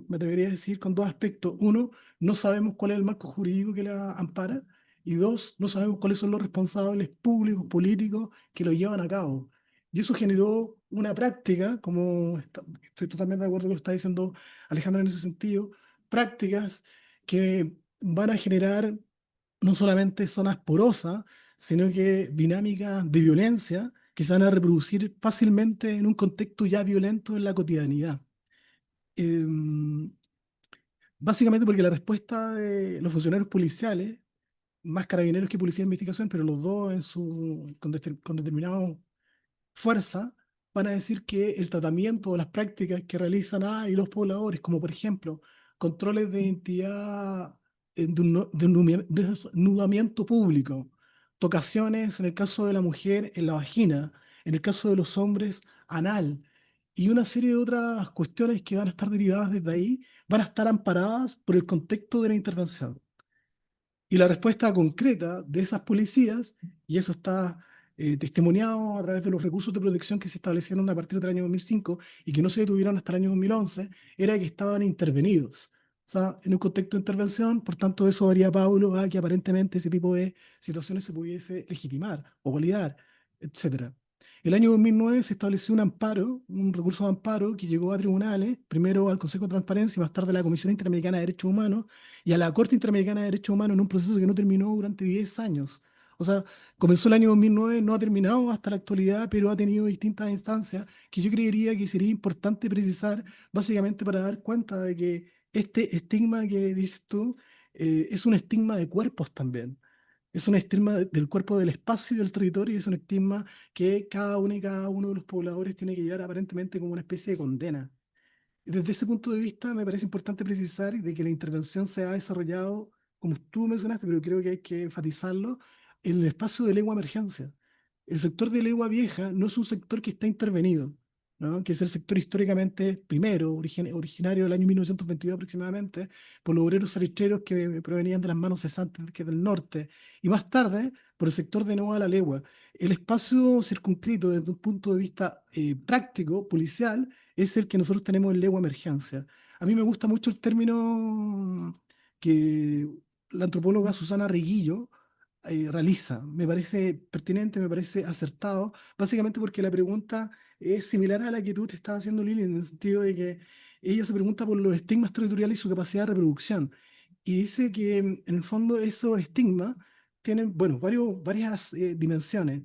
me atrevería a decir, con dos aspectos. Uno, no sabemos cuál es el marco jurídico que la ampara. Y dos, no sabemos cuáles son los responsables públicos, políticos que lo llevan a cabo. Y eso generó una práctica, estoy totalmente de acuerdo con lo que está diciendo Alejandra en ese sentido, prácticas que van a generar no solamente zonas porosas, sino que dinámicas de violencia que se van a reproducir fácilmente en un contexto ya violento en la cotidianidad. Em, Básicamente porque la respuesta de los funcionarios policiales, más carabineros que policía de investigación, pero los dos con determinado fuerza, van a decir que el tratamiento o las prácticas que realizan y los pobladores, como por ejemplo controles de identidad, desnudamiento público, tocaciones en el caso de la mujer en la vagina, en el caso de los hombres anal, y una serie de otras cuestiones que van a estar derivadas desde ahí, van a estar amparadas por el contexto de la intervención. Y la respuesta concreta de esas policías, y eso está testimoniado a través de los recursos de protección que se establecieron a partir del año 2005 y que no se detuvieron hasta el año 2011, era que estaban intervenidos. O sea, en un contexto de intervención, por tanto, eso daría Pablo a que aparentemente ese tipo de situaciones se pudiese legitimar o validar, etcétera. El año 2009 se estableció un amparo, un recurso de amparo que llegó a tribunales, primero al Consejo de Transparencia y más tarde a la Comisión Interamericana de Derechos Humanos y a la Corte Interamericana de Derechos Humanos en un proceso que no terminó durante 10 años. O sea, comenzó el año 2009, no ha terminado hasta la actualidad, pero ha tenido distintas instancias que yo creería que sería importante precisar, básicamente para dar cuenta de que este estigma que dices tú es un estigma de cuerpos también. Es un estigma del cuerpo del espacio y del territorio y es un estigma que cada uno y cada uno de los pobladores tiene que llevar aparentemente como una especie de condena. Desde ese punto de vista, me parece importante precisar de que la intervención se ha desarrollado, como tú mencionaste, pero creo que hay que enfatizarlo, en el espacio de legua emergencia. El sector de legua vieja no es un sector que está intervenido, ¿no? Que es el sector históricamente primero, originario del año 1922 aproximadamente, por los obreros salitreros que provenían de las manos cesantes que del norte, y más tarde por el sector de Nueva La Legua. El espacio circunscrito desde un punto de vista práctico, policial, es el que nosotros tenemos en legua emergencia. A mí me gusta mucho el término que la antropóloga Susana Reguillo realiza. Me parece pertinente, me parece acertado, básicamente porque la pregunta es similar a la que tú te estabas haciendo, Lili, en el sentido de que ella se pregunta por los estigmas territoriales y su capacidad de reproducción. Y dice que en el fondo esos estigmas tienen, bueno, varias dimensiones.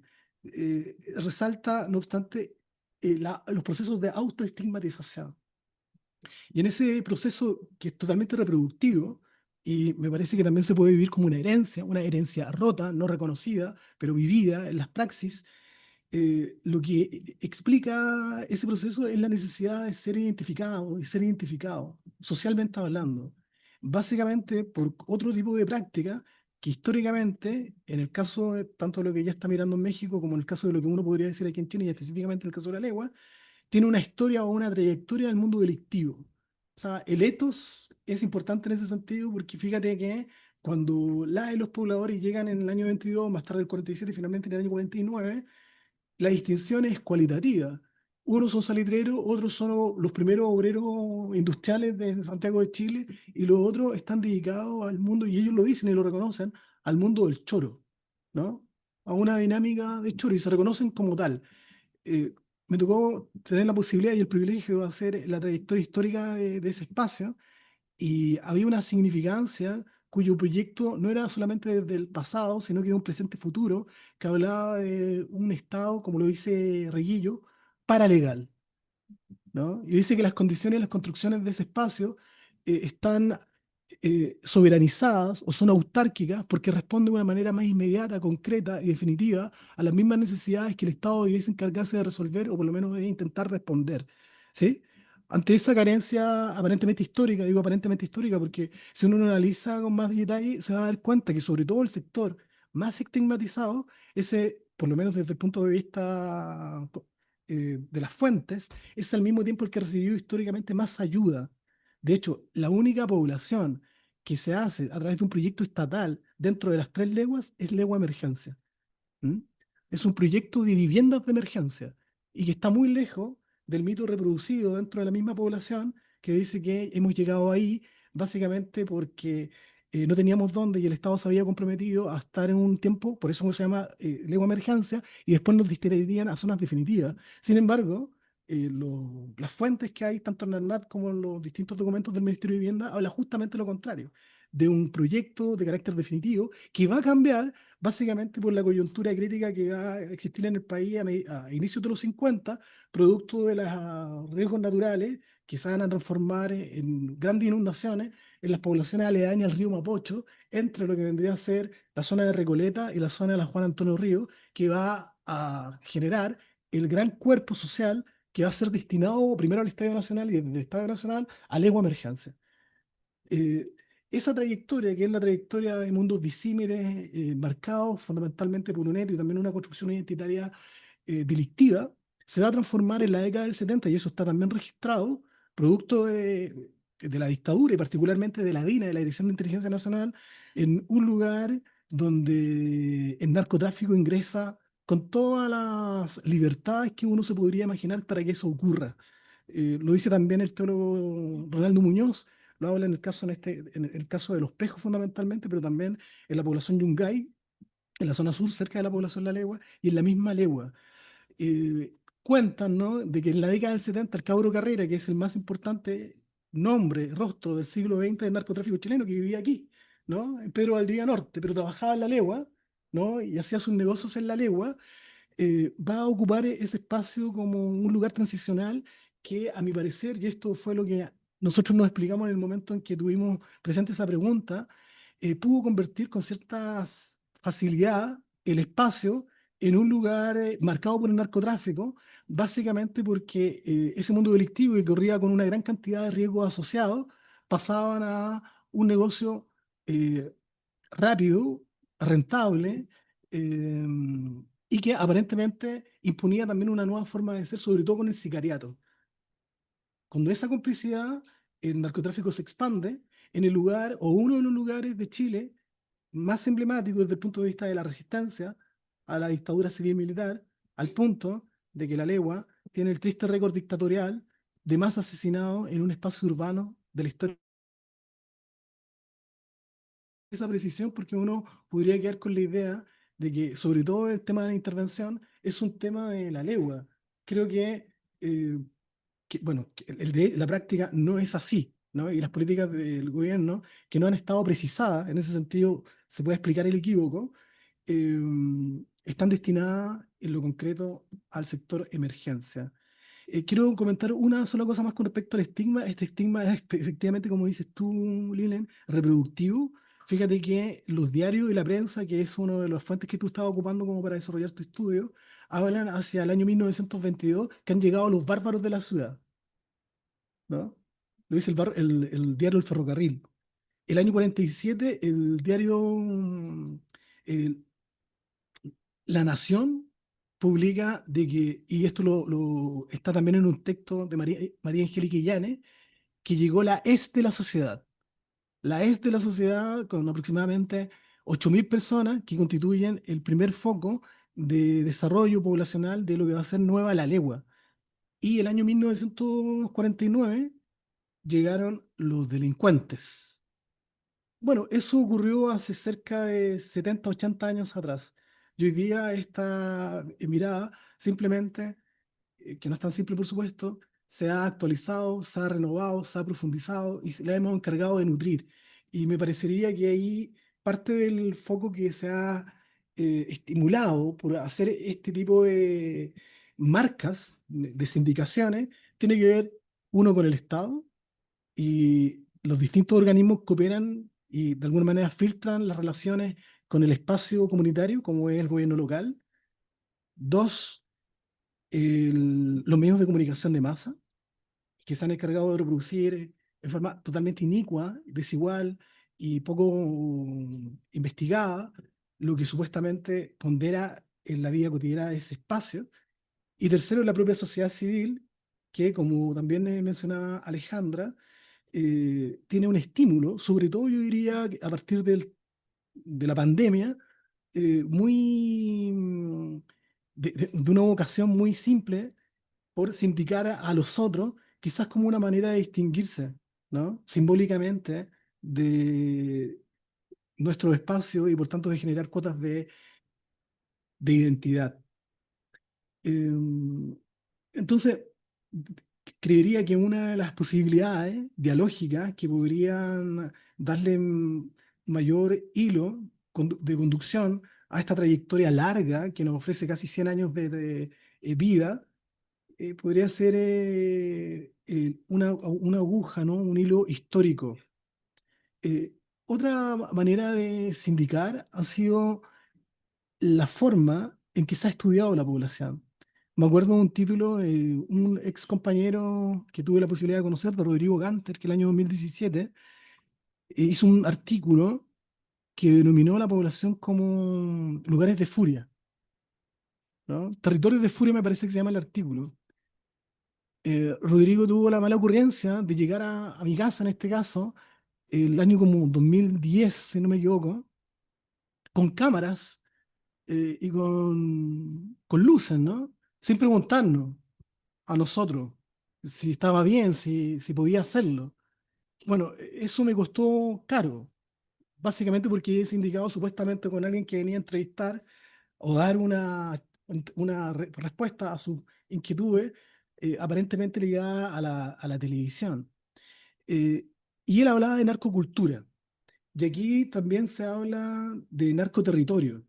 Resalta, no obstante, los procesos de autoestigmatización. Y en ese proceso que es totalmente reproductivo, y me parece que también se puede vivir como una herencia rota, no reconocida, pero vivida en las praxis, lo que explica ese proceso es la necesidad de ser identificado y ser identificado, socialmente hablando, básicamente por otro tipo de práctica que históricamente, en el caso de tanto de lo que ya está mirando en México como en el caso de lo que uno podría decir aquí en Chile y específicamente en el caso de la legua, tiene una historia o una trayectoria del mundo delictivo. O sea, el ethos es importante en ese sentido porque fíjate que cuando y los pobladores llegan en el año 22, más tarde el 47 y finalmente en el año 49, la distinción es cualitativa. Unos son salitreros, otros son los primeros obreros industriales de Santiago de Chile y los otros están dedicados al mundo, y ellos lo dicen y lo reconocen, al mundo del choro, ¿no? A una dinámica de choro y se reconocen como tal. eh, Me tocó tener la posibilidad y el privilegio de hacer la trayectoria histórica de ese espacio y había una significancia cuyo proyecto no era solamente desde el pasado, sino que de un presente futuro que hablaba de un Estado, como lo dice Reguillo, paralegal, ¿no? Y dice que las condiciones y las construcciones de ese espacio están soberanizadas o son autárquicas porque responden de una manera más inmediata, concreta y definitiva a las mismas necesidades que el Estado debiese encargarse de resolver o por lo menos debe intentar responder, ¿sí? Ante esa carencia aparentemente histórica, digo aparentemente histórica porque si uno lo analiza con más detalle se va a dar cuenta que sobre todo el sector más estigmatizado, ese, por lo menos desde el punto de vista de las fuentes, es al mismo tiempo el que recibió históricamente más ayuda. De hecho, la única población que se hace a través de un proyecto estatal dentro de las 3 leguas es legua emergencia. ¿Mm? Es un proyecto de viviendas de emergencia y que está muy lejos del mito reproducido dentro de la misma población que dice que hemos llegado ahí básicamente porque no teníamos dónde y el Estado se había comprometido a estar en un tiempo, por eso se llama legua emergencia, y después nos distribuirían a zonas definitivas. Sin embargo, las fuentes que hay, tanto en la NAT como en los distintos documentos del Ministerio de Vivienda, hablan justamente lo contrario, de un proyecto de carácter definitivo que va a cambiar básicamente por la coyuntura crítica que va a existir en el país a inicios de los 50, producto de los riesgos naturales que se van a transformar en grandes inundaciones en las poblaciones aledañas al río Mapocho, entre lo que vendría a ser la zona de Recoleta y la zona de la Juan Antonio Río, que va a generar el gran cuerpo social que va a ser destinado primero al Estadio Nacional y desde el Estadio Nacional a legua emergencia. eh, Esa trayectoria, que es la trayectoria de mundos disímiles, marcados fundamentalmente por un hecho y también una construcción identitaria delictiva, se va a transformar en la década del 70, y eso está también registrado, producto de la dictadura y particularmente de la DINA, de la Dirección de Inteligencia Nacional, en un lugar donde el narcotráfico ingresa con todas las libertades que uno se podría imaginar para que eso ocurra. Lo dice también el teólogo Ronaldo Muñoz, Lo habla en el caso, en el caso de los pejos fundamentalmente, pero también en la población yungay, en la zona sur, cerca de la población La Legua, y en la misma Legua. Cuentan, ¿no?, de que en la década del 70 el Cabro Carrera, que es el más importante nombre, rostro del siglo XX del narcotráfico chileno, que vivía aquí, ¿no?, en Pedro Valdivia Norte, pero trabajaba en La Legua, ¿no?, y hacía sus negocios en La Legua, va a ocupar ese espacio como un lugar transicional que, a mi parecer, y esto fue lo que nosotros nos explicamos en el momento en que tuvimos presente esa pregunta, pudo convertir con cierta facilidad el espacio en un lugar marcado por el narcotráfico, básicamente porque ese mundo delictivo que corría con una gran cantidad de riesgos asociados, pasaban a un negocio eh, rápido, rentable, eh, y que aparentemente imponía también una nueva forma de ser, sobre todo con el sicariato. Cuando esa complicidad, el narcotráfico se expande en el lugar o uno de los lugares de Chile más emblemáticos desde el punto de vista de la resistencia a la dictadura civil-militar, al punto de que La Legua tiene el triste récord dictatorial de más asesinados en un espacio urbano de la historia. Esa precisión porque uno podría quedar con la idea de que, sobre todo el tema de la intervención, es un tema de La Legua. Creo eh, bueno, que el de la práctica no es así, ¿no? Y las políticas del gobierno que no han estado precisadas, en ese sentido se puede explicar el equívoco, eh, están destinadas en lo concreto al sector emergencia. Quiero comentar una sola cosa más con respecto al estigma. Este estigma es efectivamente, como dices tú, Lilen, reproductivo. Fíjate que los diarios y la prensa, que es una de las fuentes que tú estabas ocupando como para desarrollar tu estudio, hablan hacia el año 1922 que han llegado los bárbaros de la ciudad, ¿no? Lo dice el diario El Ferrocarril. El año 47, el diario el- La Nación publica de que, y esto está también en un texto de María Angélica Illanes, que llegó la ES de la sociedad. La ES de la sociedad con aproximadamente 8.000 personas que constituyen el primer foco de desarrollo poblacional de lo que va a ser Nueva La Legua. Y el año 1949 llegaron los delincuentes. Bueno, eso ocurrió hace cerca de 70, 80 años atrás. Y hoy día esta mirada simplemente, que no es tan simple por supuesto, se ha actualizado, se ha renovado, se ha profundizado y se la hemos encargado de nutrir. Y me parecería que ahí parte del foco que se ha estimulado por hacer este tipo de marcas, de sindicaciones, tiene que ver uno con el Estado, y los distintos organismos cooperan y de alguna manera filtran las relaciones con el espacio comunitario, como es el gobierno local. Dos, los medios de comunicación de masa, que se han encargado de reproducir en forma totalmente inicua, desigual y poco investigada lo que supuestamente pondera en la vida cotidiana de ese espacio. Y tercero, la propia sociedad civil, que como también mencionaba Alejandra, tiene un estímulo, sobre todo yo diría que a partir de la pandemia, muy de una vocación muy simple por sindicar a los otros, quizás como una manera de distinguirse, ¿no? Simbólicamente de nuestro espacio y por tanto de generar cuotas de identidad. Em, entonces, creería que una de las posibilidades dialógicas que podrían darle mayor hilo de conducción a esta trayectoria larga que nos ofrece casi 100 años de vida, podría ser una aguja, ¿no? Un hilo histórico. Otra manera de sindicar ha sido la forma en que se ha estudiado la población. Me acuerdo de un título de un ex compañero que tuve la posibilidad de conocer, de Rodrigo Ganter, que el año 2017 hizo un artículo que denominó a la población como lugares de furia, ¿no? Territorios de furia me parece que se llama el artículo. Rodrigo tuvo la mala ocurrencia de llegar a mi casa, en este caso, el año como 2010, si no me equivoco, con cámaras y con luces, ¿no? Sin preguntarnos a nosotros si estaba bien, si podía hacerlo. Bueno, eso me costó caro, básicamente porque he sindicado supuestamente con alguien que venía a entrevistar o dar una respuesta a sus inquietudes aparentemente ligadas a la televisión. Eh, y él hablaba de narcocultura. Y aquí también se habla de narcoterritorio.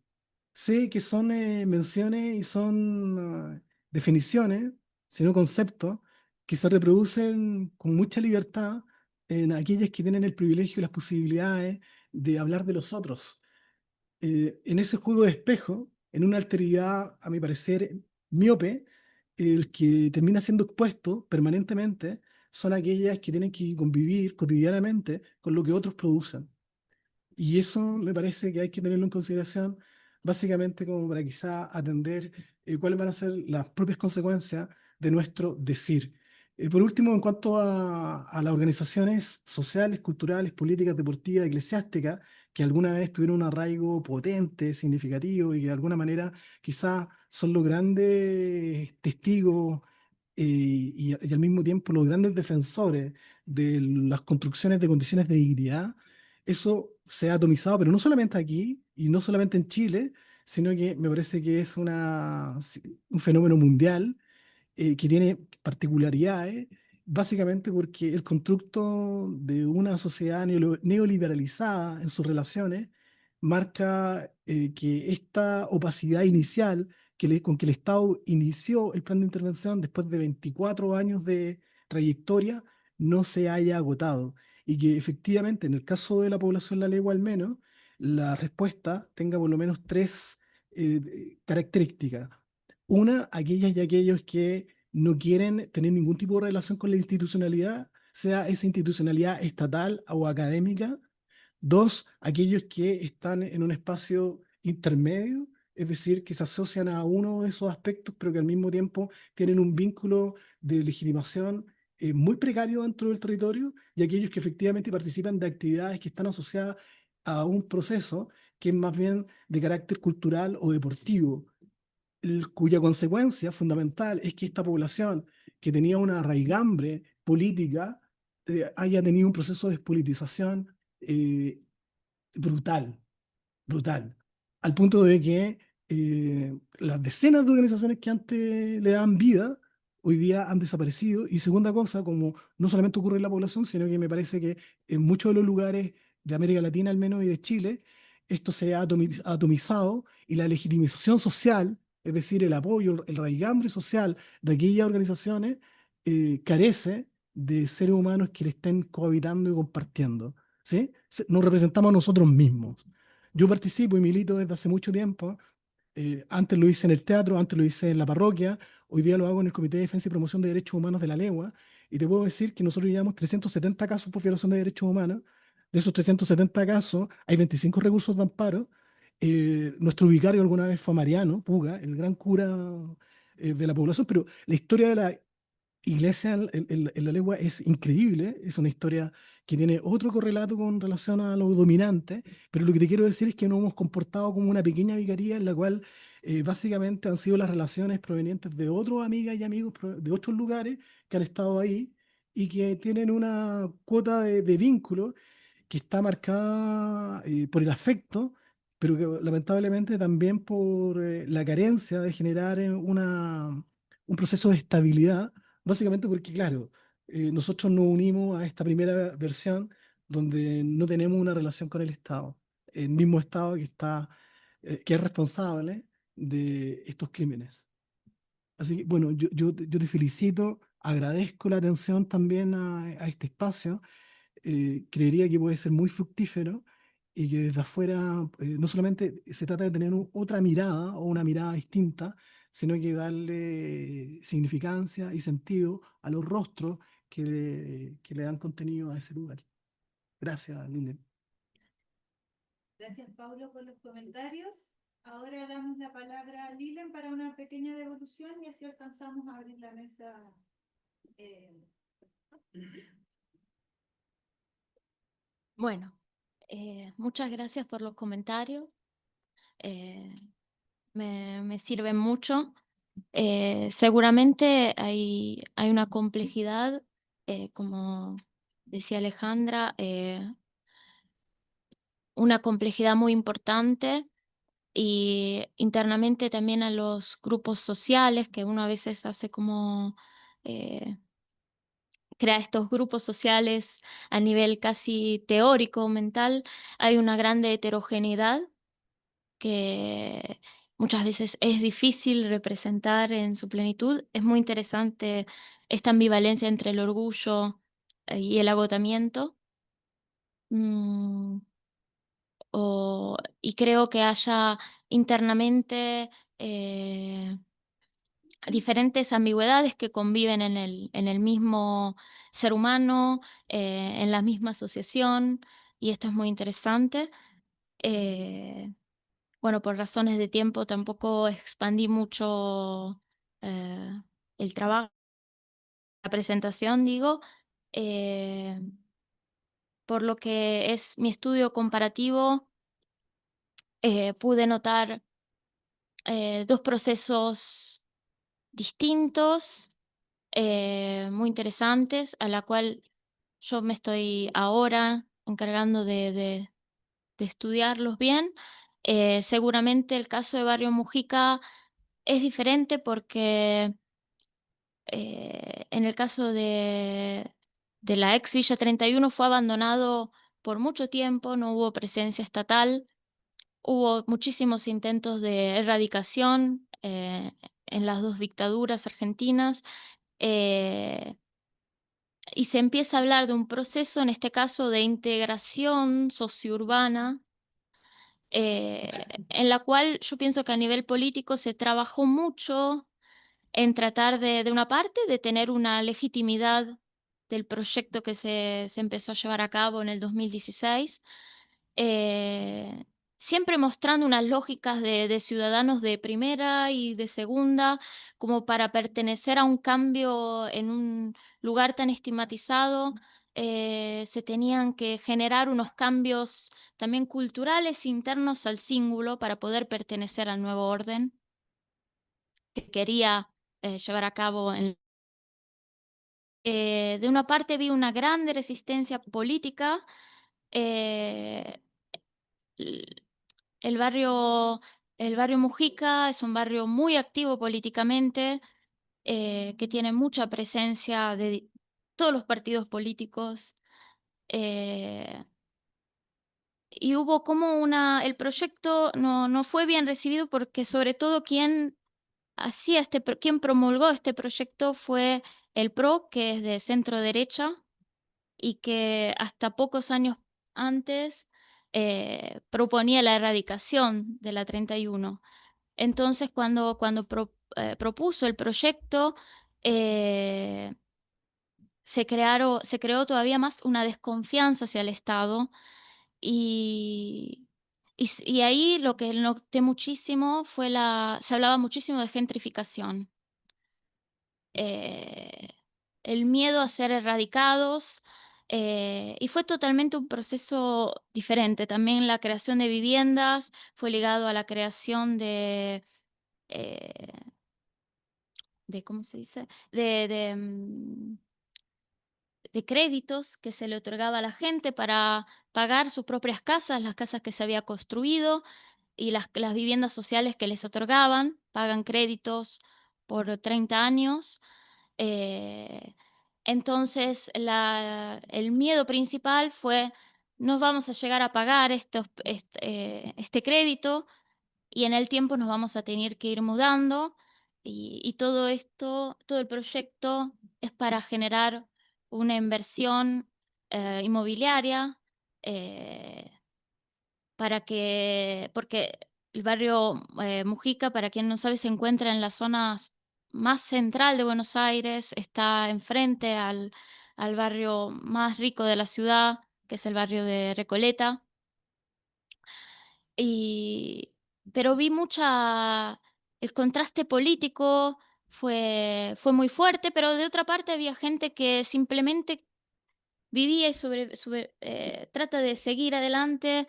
Sé que son menciones y son definiciones, sino conceptos, que se reproducen con mucha libertad en aquellas que tienen el privilegio y las posibilidades de hablar de los otros. En ese juego de espejo, en una alteridad, a mi parecer, miope, el que termina siendo expuesto permanentemente son aquellas que tienen que convivir cotidianamente con lo que otros producen. Y eso me parece que hay que tenerlo en consideración, básicamente como para quizá atender cuáles van a ser las propias consecuencias de nuestro decir. Por último, en cuanto a las organizaciones sociales, culturales, políticas, deportivas, eclesiásticas, que alguna vez tuvieron un arraigo potente, significativo y que de alguna manera quizá son los grandes testigos y al mismo tiempo los grandes defensores de las construcciones de condiciones de dignidad, eso se ha atomizado, pero no solamente aquí y no solamente en Chile, sino que me parece que es un fenómeno mundial que tiene particularidades, básicamente porque el constructo de una sociedad neoliberalizada en sus relaciones marca que esta opacidad inicial con que el Estado inició el plan de intervención después de 24 años de trayectoria no se haya agotado y que efectivamente en el caso de la población la legua al menos la respuesta tenga por lo menos tres características. Una, aquellas y aquellos que no quieren tener ningún tipo de relación con la institucionalidad, sea esa institucionalidad estatal o académica. Dos, aquellos que están en un espacio intermedio, es decir, que se asocian a uno de esos aspectos, pero que al mismo tiempo tienen un vínculo de legitimación muy precario dentro del territorio, y aquellos que efectivamente participan de actividades que están asociadas a un proceso que es más bien de carácter cultural o deportivo, cuya consecuencia fundamental es que esta población que tenía una raigambre política haya tenido un proceso de despolitización eh, brutal, brutal, al punto de que las decenas de organizaciones que antes le daban vida, hoy día han desaparecido. Y segunda cosa, como no solamente ocurre en la población, sino que me parece que en muchos de los lugares de América Latina al menos y de Chile, esto se ha atomizado y la legitimización social, es decir, el apoyo, el raigambre social de aquellas organizaciones, carece de seres humanos que le estén cohabitando y compartiendo. ¿Sí? Nos representamos a nosotros mismos. Yo participo y milito desde hace mucho tiempo. Antes lo hice en el teatro, antes lo hice en la parroquia, hoy día lo hago en el Comité de Defensa y Promoción de Derechos Humanos de la Legua, y te puedo decir que nosotros llevamos 370 casos por violación de derechos humanos. De esos 370 casos, hay 25 recursos de amparo. Nuestro vicario alguna vez fue Mariano Puga, el gran cura de la población, pero la historia de la Iglesia en la Legua es increíble, es una historia que tiene otro correlato con relación a lo dominante, pero lo que te quiero decir es que nos hemos comportado como una pequeña vicaría en la cual básicamente han sido las relaciones provenientes de otros amigas y amigos de otros lugares que han estado ahí y que tienen una cuota de vínculo que está marcada por el afecto, pero que lamentablemente también por la carencia de generar un proceso de estabilidad, básicamente porque, claro, nosotros nos unimos a esta primera versión donde no tenemos una relación con el Estado, el mismo Estado que es responsable de estos crímenes. Así que, bueno, yo te felicito, agradezco la atención también a este espacio. Creería que puede ser muy fructífero y que desde afuera no solamente se trata de tener otra mirada o una mirada distinta, sino que darle significancia y sentido a los rostros que le dan contenido a ese lugar. Gracias, Linden. Gracias, Paulo, por los comentarios. Ahora damos la palabra a Lilen para una pequeña devolución y así alcanzamos a abrir la mesa. Bueno, muchas gracias por los comentarios. Me sirven mucho. Seguramente hay una complejidad, como decía Alejandra, una complejidad muy importante, y internamente también a los grupos sociales, que uno a veces hace como, crea estos grupos sociales a nivel casi teórico, mental. Hay una grande heterogeneidad que muchas veces es difícil representar en su plenitud. Es muy interesante esta ambivalencia entre el orgullo y el agotamiento. Mm, y creo que haya internamente diferentes ambigüedades que conviven en el mismo ser humano, en la misma asociación, y esto es muy interesante. Eh, bueno, por razones de tiempo tampoco expandí mucho eh, el trabajo, la presentación, digo, eh, por lo que es mi estudio comparativo, pude notar dos procesos distintos, muy interesantes, a la cual yo me estoy ahora encargando de estudiarlos bien. Seguramente el caso de Barrio Mujica es diferente porque en el caso de la ex Villa 31 fue abandonado por mucho tiempo, no hubo presencia estatal, hubo muchísimos intentos de erradicación en las dos dictaduras argentinas. eh, y se empieza a hablar de un proceso, en este caso, de integración sociourbana, en la cual yo pienso que a nivel político se trabajó mucho en tratar de una parte, de tener una legitimidad del proyecto que se empezó a llevar a cabo en el 2016, eh, siempre mostrando unas lógicas de ciudadanos de primera y de segunda, como para pertenecer a un cambio en un lugar tan estigmatizado. Se tenían que generar unos cambios también culturales internos al cíngulo para poder pertenecer al nuevo orden que quería llevar a cabo. De una parte vi una grande resistencia política. eh, l- el barrio, el barrio Mujica es un barrio muy activo políticamente, que tiene mucha presencia de todos los partidos políticos. eh, y hubo como el proyecto no fue bien recibido porque sobre todo quien promulgó este proyecto fue el PRO, que es de centro derecha y que hasta pocos años antes proponía la erradicación de la 31. Entonces, cuando propuso el proyecto, se creó todavía más una desconfianza hacia el Estado, y, y ahí lo que noté muchísimo se hablaba muchísimo de gentrificación. eh, el miedo a ser erradicados, y fue totalmente un proceso diferente. También la creación de viviendas fue ligado a la creación eh, ¿cómo se dice? De créditos que se le otorgaba a la gente para pagar sus propias casas, las casas que se había construido, y las viviendas sociales que les otorgaban, pagan créditos por 30 años. Eh, entonces, el miedo principal fue: no vamos a llegar a pagar este crédito, y en el tiempo nos vamos a tener que ir mudando, y todo esto, todo el proyecto es para generar una inversión inmobiliaria, eh, porque el barrio Mujica, para quien no sabe, se encuentra en la zona más central de Buenos Aires, está enfrente al barrio más rico de la ciudad, que es el barrio de Recoleta. Y, pero vi el contraste político fue muy fuerte, pero de otra parte había gente que simplemente vivía y trata de seguir adelante,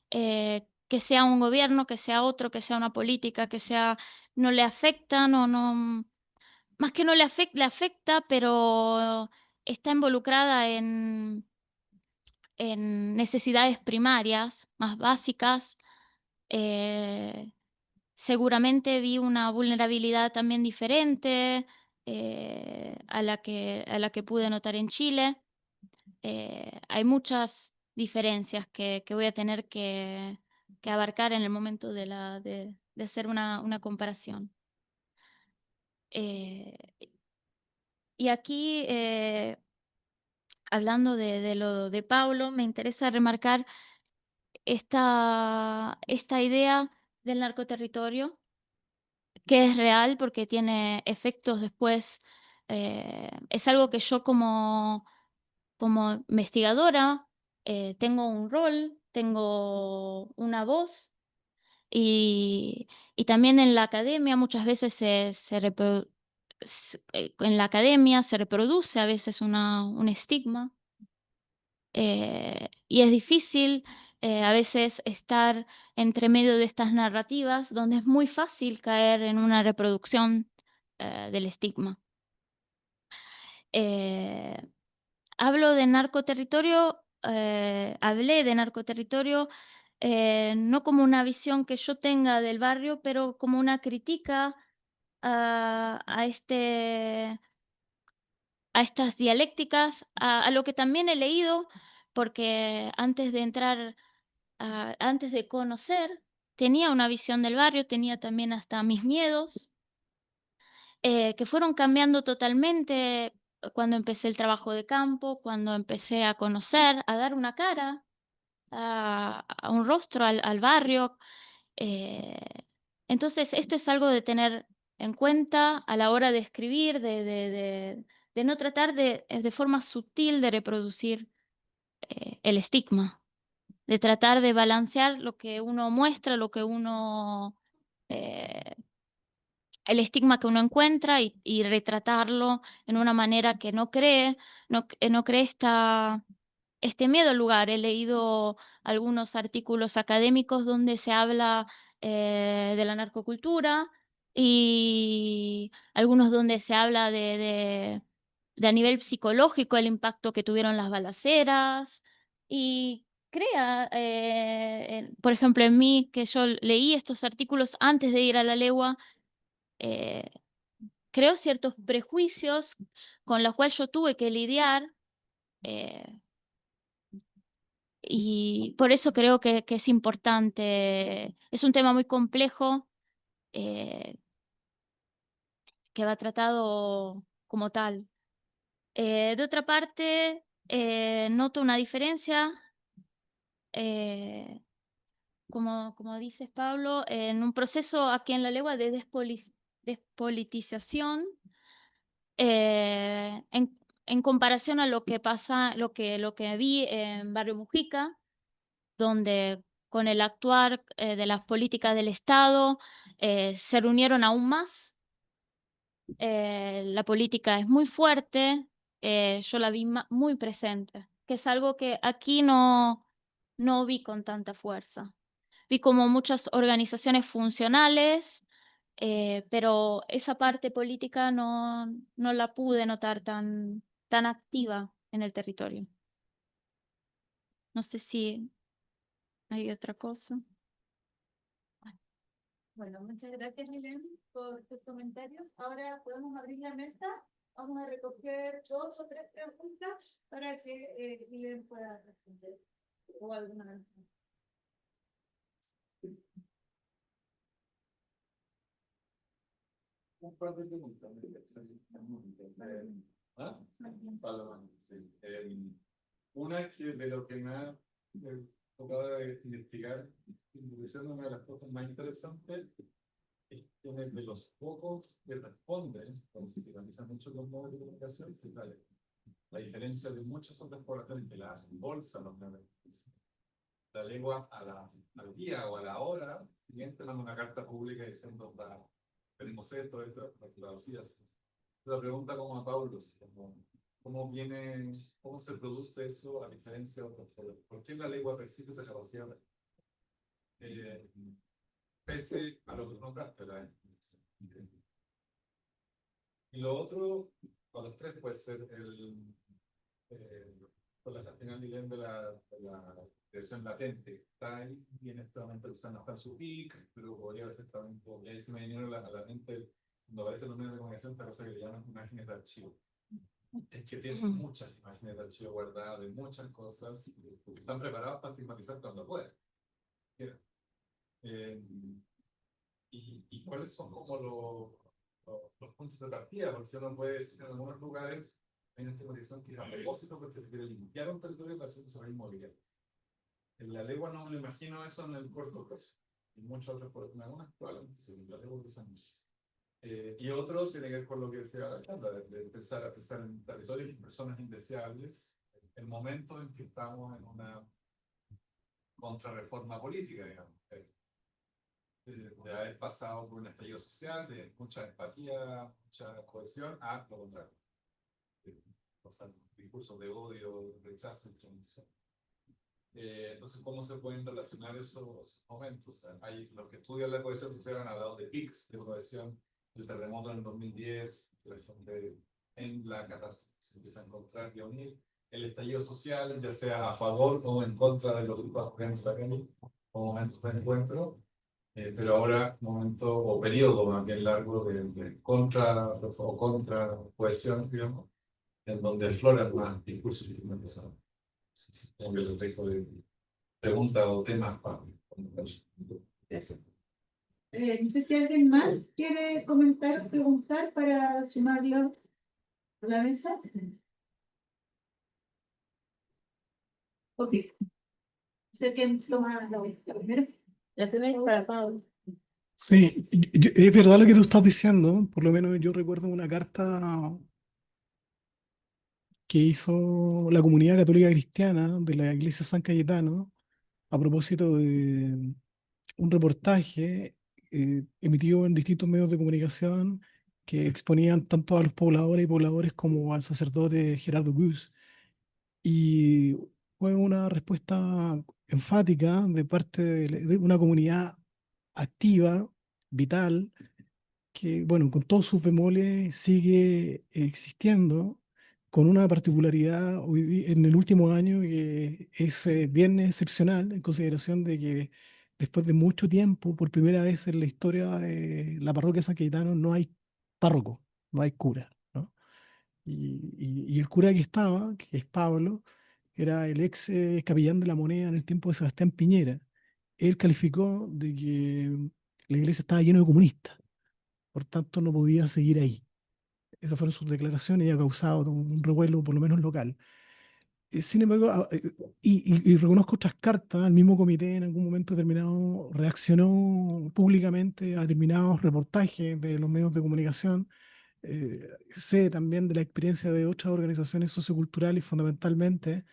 que sea un gobierno, que sea otro, que sea una política, no le afecta, más que no le afecta, pero está involucrada en necesidades primarias más básicas. Seguramente vi una vulnerabilidad también diferente a la que pude notar en Chile. Hay muchas diferencias que voy a tener que abarcar en el momento de hacer una comparación. Y aquí, hablando de lo de Paulo, me interesa remarcar esta idea del narcoterritorio, que es real porque tiene efectos después. Es algo que yo como investigadora tengo un rol, tengo una voz y también en la academia muchas veces en la academia se reproduce a veces un estigma y es difícil a veces estar entre medio de estas narrativas donde es muy fácil caer en una reproducción del estigma. Eh, hablé de narcoterritorio no como una visión que yo tenga del barrio, pero como una crítica a estas dialécticas, a lo que también he leído, porque antes de conocer, tenía una visión del barrio, tenía también hasta mis miedos, que fueron cambiando totalmente cuando empecé el trabajo de campo, cuando empecé a conocer, a dar una cara, a un rostro al barrio. Eh, entonces, esto es algo de tener en cuenta a la hora de escribir, de no tratar de forma sutil de reproducir el estigma, de tratar de balancear lo que uno muestra, eh, el estigma que uno encuentra y retratarlo en una manera que no cree este miedo al lugar. He leído algunos artículos académicos donde se habla de la narcocultura y algunos donde se habla de a nivel psicológico el impacto que tuvieron las balaceras y por ejemplo, en mí, que yo leí estos artículos antes de ir a la legua, eh, creo ciertos prejuicios con los cuales yo tuve que lidiar. eh, Y por eso creo que es importante, es un tema muy complejo eh, que va tratado como tal. De otra parte, noto una diferencia, eh, como dices Pablo, en un proceso aquí en la legua de despolitización en comparación a lo que pasa, lo que vi en Barrio Mujica, donde con el actuar de las políticas del Estado se reunieron aún más. La política es muy fuerte, yo la vi muy presente, que es algo que aquí no vi con tanta fuerza. Vi como muchas organizaciones funcionales, pero esa parte política no la pude notar tan activa en el territorio. No sé si hay otra cosa. Bueno, muchas gracias, Milen, por tus comentarios. Ahora podemos abrir la mesa. Vamos a recoger 2 o 3 preguntas para que Milen pueda responder. O alguna. Un par de preguntas. ¿Ah? Sí. Una es que de lo que me ha tocado de investigar, una de las cosas más interesantes es que de los pocos que responden, cuando se utiliza mucho los modos de comunicación, que la diferencia de muchas otras poblaciones que la hacen bolsa, los medios. La lengua al día o a la hora, siguiente manda una carta pública diciendo, tenemos esto, traducidas. La pregunta como a Pablo, cómo se produce eso a diferencia de otros pueblos. ¿Por qué la lengua percibe esa capacidad pese a lo que nombraste? Y lo otro, para los tres, puede ser al final nivel de la creación latente, que está ahí, y en este momento quizás no está en su pic, pero podría perfectamente, y ahí se me vinieron a la mente, cuando aparecen los medios de comunicación, esta cosa que le llaman imágenes de archivo. Es que tienen muchas imágenes de archivo guardadas de muchas cosas, porque están preparados para estigmatizar cuando pueden. Eh, y cuáles son como los puntos de partida, porque uno puede decir en algunos lugares hay una estigmatización que es a propósito porque se quiere limpiar un territorio para hacer que se va a inmobiliar. En la legua no me lo imagino eso en el corto plazo. Y muchas otras, en algunas probablemente sí, en la legua quizás no. Y otros tiene que ver con lo que decía Alejandra, de empezar a pensar en territorios y personas indeseables, el momento en que estamos en una contrarreforma política, digamos. De haber pasado por un estallido social, de mucha empatía, mucha cohesión, a lo contrario. Pasar discursos de odio, rechazo, discriminación. Entonces, ¿cómo se pueden relacionar esos momentos? O sea, hay los que estudian la cohesión social han hablado de pics de cohesión, el terremoto en el 2010, la gente en la catástrofe se empieza a encontrar y a unir. El estallido social, ya sea a favor o en contra de los grupos o momentos de encuentro. Pero ahora, momento o periodo más bien largo de contra cohesión, digamos, en donde afloran más discursos estigmatizados. Como que lo dejo de preguntas o temas para. Gracias. No sé si alguien más quiere comentar o preguntar para sumarlo a la mesa. Ok. Sé quién toma la primera. La primera es para Pablo. Sí, es verdad lo que tú estás diciendo. Por lo menos yo recuerdo una carta que hizo la comunidad católica cristiana de la iglesia San Cayetano a propósito de un reportaje emitido en distintos medios de comunicación que exponían tanto a los pobladores y pobladores como al sacerdote Gerardo Gus. Y fue una respuesta enfática de parte de una comunidad activa, vital, que, bueno, con todos sus bemoles sigue existiendo, con una particularidad en el último año que es bien excepcional, en consideración de que después de mucho tiempo, por primera vez en la historia de la parroquia San Cayetano, no hay párroco, no hay cura, ¿no? Y el cura que estaba, que es Pablo, era el ex capellán de la Moneda en el tiempo de Sebastián Piñera. Él calificó de que la iglesia estaba llena de comunistas, por tanto no podía seguir ahí. Esas fueron sus declaraciones y ha causado un revuelo, por lo menos local. Sin embargo, y reconozco otras cartas, el mismo comité en algún momento determinado reaccionó públicamente a determinados reportajes de los medios de comunicación. Sé también de la experiencia de otras organizaciones socioculturales fundamentalmente,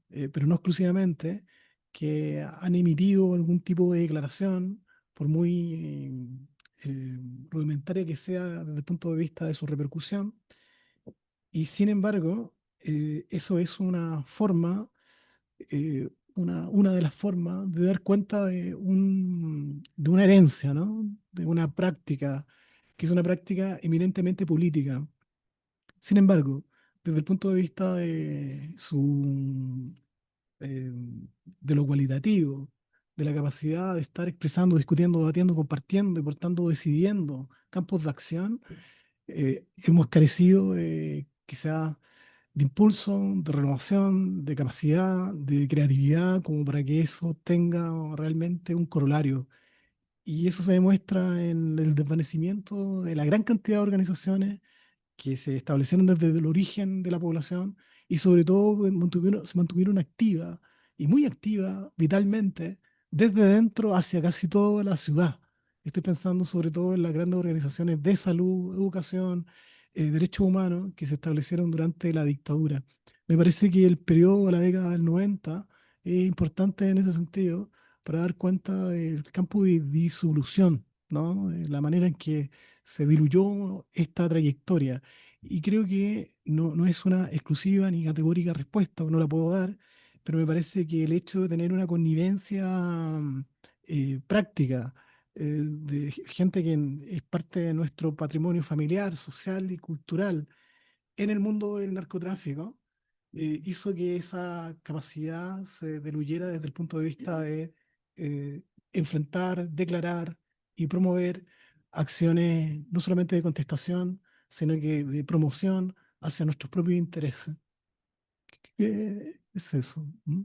pero no exclusivamente, que han emitido algún tipo de declaración, por muy rudimentaria que sea desde el punto de vista de su repercusión. Y sin embargo, eso es una forma, una de las formas de dar cuenta de una herencia, ¿no? De una práctica, que es una práctica eminentemente política. Sin embargo, desde el punto de vista eh, de lo cualitativo, de la capacidad de estar expresando, discutiendo, debatiendo, compartiendo y por tanto decidiendo campos de acción, hemos carecido quizá de impulso, de renovación, de capacidad, de creatividad, como para que eso tenga realmente un corolario. Y eso se demuestra en el desvanecimiento de la gran cantidad de organizaciones que se establecieron desde el origen de la población y sobre todo se mantuvieron activas y muy activas vitalmente desde dentro hacia casi toda la ciudad. Estoy pensando sobre todo en las grandes organizaciones de salud, educación, derechos humanos que se establecieron durante la dictadura. Me parece que el periodo de la década del 90 es importante en ese sentido para dar cuenta del campo de disolución, ¿no? La manera en que se diluyó esta trayectoria. Y creo que no es una exclusiva ni categórica respuesta, no la puedo dar, pero me parece que el hecho de tener una connivencia práctica de gente que es parte de nuestro patrimonio familiar, social y cultural en el mundo del narcotráfico, hizo que esa capacidad se diluyera desde el punto de vista de eh, enfrentar, declarar y promover acciones no solamente de contestación, sino que de promoción hacia nuestros propios intereses. ¿Qué es eso? ¿Mm?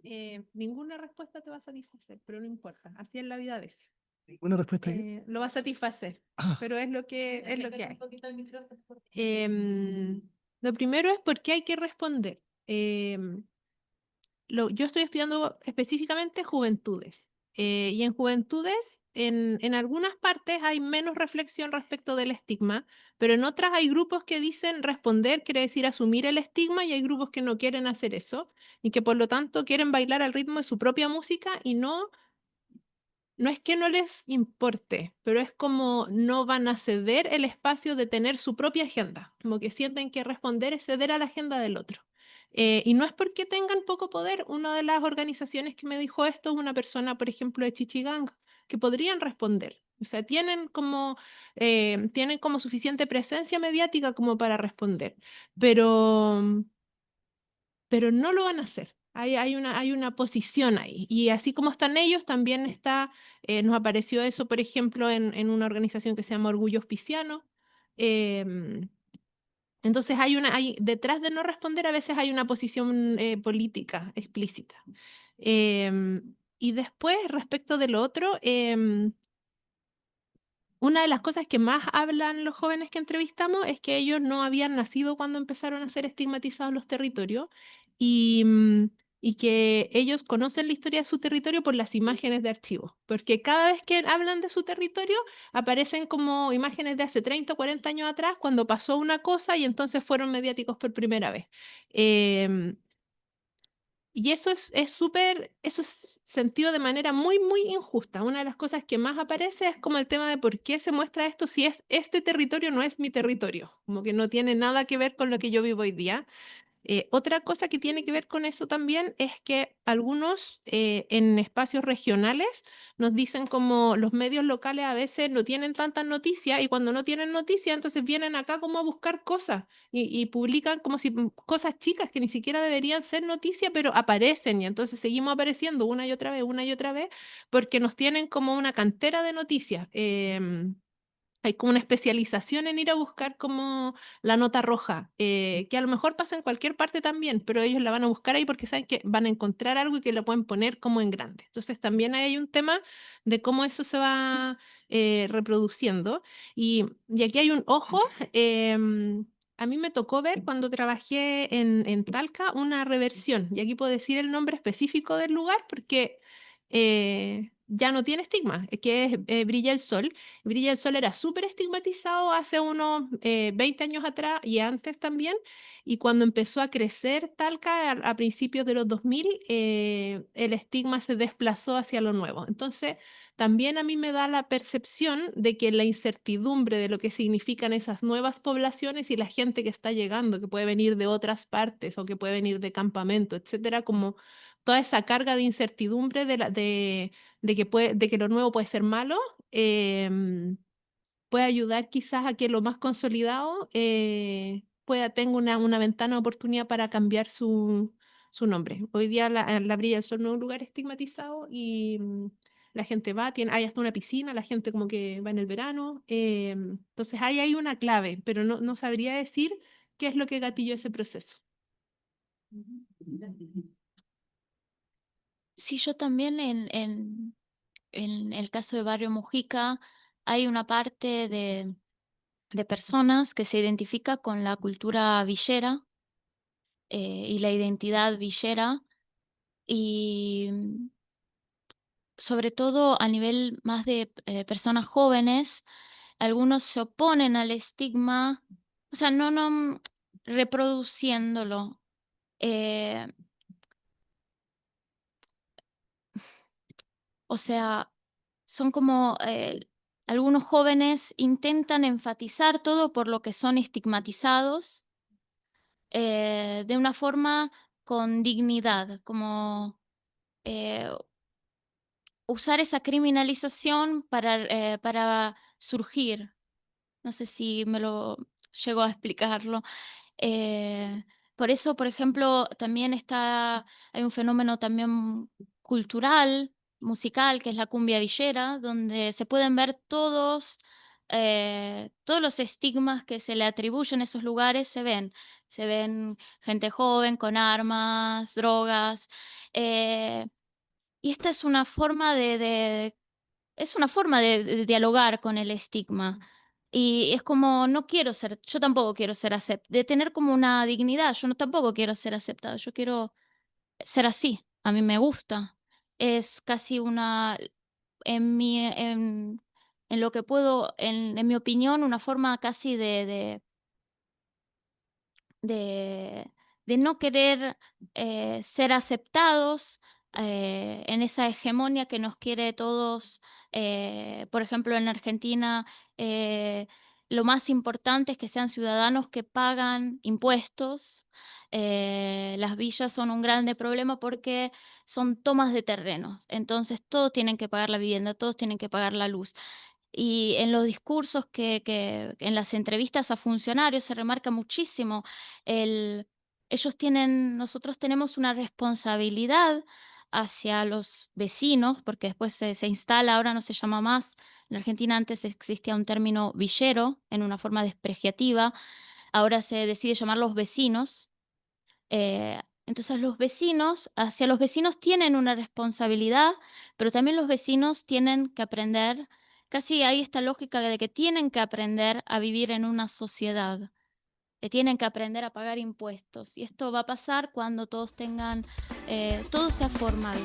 Eh, ninguna respuesta te va a satisfacer, pero no importa. Así es la vida a veces. ¿Buena respuesta aquí? Lo va a satisfacer, Ah, pero es lo que hay. Lo primero es por qué hay que responder. Yo estoy estudiando específicamente juventudes. Y en juventudes, en algunas partes hay menos reflexión respecto del estigma, pero en otras hay grupos que dicen responder quiere decir asumir el estigma y hay grupos que no quieren hacer eso y que por lo tanto quieren bailar al ritmo de su propia música y no es que no les importe, pero es como no van a ceder el espacio de tener su propia agenda, como que sienten que responder es ceder a la agenda del otro. Y no es porque tengan poco poder. Una de las organizaciones que me dijo esto es una persona, por ejemplo, de Chichigang, que podrían responder. O sea, tienen como suficiente presencia mediática como para responder, pero, pero no lo van a hacer. Hay una posición ahí. Y así como están ellos, también nos apareció eso, por ejemplo, en una organización que se llama Orgullo Auspiciano. Em, entonces detrás de no responder a veces hay una posición política explícita. Y después, respecto del otro, una de las cosas que más hablan los jóvenes que entrevistamos es que ellos no habían nacido cuando empezaron a ser estigmatizados los territorios y, y que ellos conocen la historia de su territorio por las imágenes de archivo, porque cada vez que hablan de su territorio aparecen como imágenes de hace 30 o 40 años atrás cuando pasó una cosa y entonces fueron mediáticos por primera vez. Em, y eso es sentido de manera muy, muy injusta. Una de las cosas que más aparece es como el tema de por qué se muestra esto si este territorio no es mi territorio, como que no tiene nada que ver con lo que yo vivo hoy día. Otra cosa que tiene que ver con eso también es que algunos en espacios regionales nos dicen como los medios locales a veces no tienen tantas noticias y cuando no tienen noticias entonces vienen acá como a buscar cosas y publican como si cosas chicas que ni siquiera deberían ser noticias pero aparecen y entonces seguimos apareciendo una y otra vez porque nos tienen como una cantera de noticias. Hay como una especialización en ir a buscar como la nota roja, que a lo mejor pasa en cualquier parte también, pero ellos la van a buscar ahí porque saben que van a encontrar algo y que lo pueden poner como en grande. Entonces también hay un tema de cómo eso se va reproduciendo. Y aquí hay un ojo. A mí me tocó ver cuando trabajé en Talca una reversión, y aquí puedo decir el nombre específico del lugar porque ya no tiene estigma, que es Brilla el Sol. Brilla el Sol era súper estigmatizado hace unos 20 años atrás y antes también. Y cuando empezó a crecer Talca a principios de los 2000, el estigma se desplazó hacia lo nuevo. Entonces, también a mí me da la percepción de que la incertidumbre de lo que significan esas nuevas poblaciones y la gente que está llegando, que puede venir de otras partes o que puede venir de campamento, etcétera, como toda esa carga de incertidumbre de que lo nuevo puede ser malo, puede ayudar quizás a que lo más consolidado tenga una ventana de oportunidad para cambiar su nombre. Hoy día la Brilla del Sol no es un lugar estigmatizado y la gente va, hay hasta una piscina, la gente como que va en el verano. Entonces ahí hay una clave, pero no sabría decir qué es lo que gatilló ese proceso. Sí, yo también en el caso de Barrio Mujica hay una parte de personas que se identifica con la cultura villera y la identidad villera y sobre todo a nivel más de personas jóvenes, algunos se oponen al estigma, o sea, no reproduciéndolo. eh, o sea, son como algunos jóvenes intentan enfatizar todo por lo que son estigmatizados de una forma con dignidad, como eh, usar esa criminalización para surgir. No sé si me lo llego a explicarlo. Por eso, por ejemplo, también hay un fenómeno también cultural, musical, que es la cumbia villera, donde se pueden ver todos los estigmas que se le atribuyen a esos lugares, se ven. Se ven gente joven con armas, drogas. eh, y esta es una forma es una forma de dialogar con el estigma. Y es como, no quiero ser, yo tampoco quiero ser aceptada, de tener como una dignidad, yo no tampoco quiero ser aceptada, yo quiero ser así, a mí me gusta. Es casi en lo que puedo, en mi opinión, una forma casi de, de no querer ser aceptados en esa hegemonia que nos quiere todos. Por ejemplo, en Argentina, eh, lo más importante es que sean ciudadanos que pagan impuestos. Las villas son un grande problema porque son tomas de terrenos. Entonces, todos tienen que pagar la vivienda, todos tienen que pagar la luz. Y en los discursos en las entrevistas a funcionarios se remarca muchísimo el nosotros tenemos una responsabilidad hacia los vecinos, porque después se instala, ahora no se llama más, en Argentina antes existía un término villero en una forma despreciativa, ahora se decide llamar los vecinos. Entonces hacia los vecinos tienen una responsabilidad, pero también los vecinos tienen que aprender, casi hay esta lógica de que tienen que aprender a vivir en una sociedad, que tienen que aprender a pagar impuestos. Y esto va a pasar cuando todo sea formal.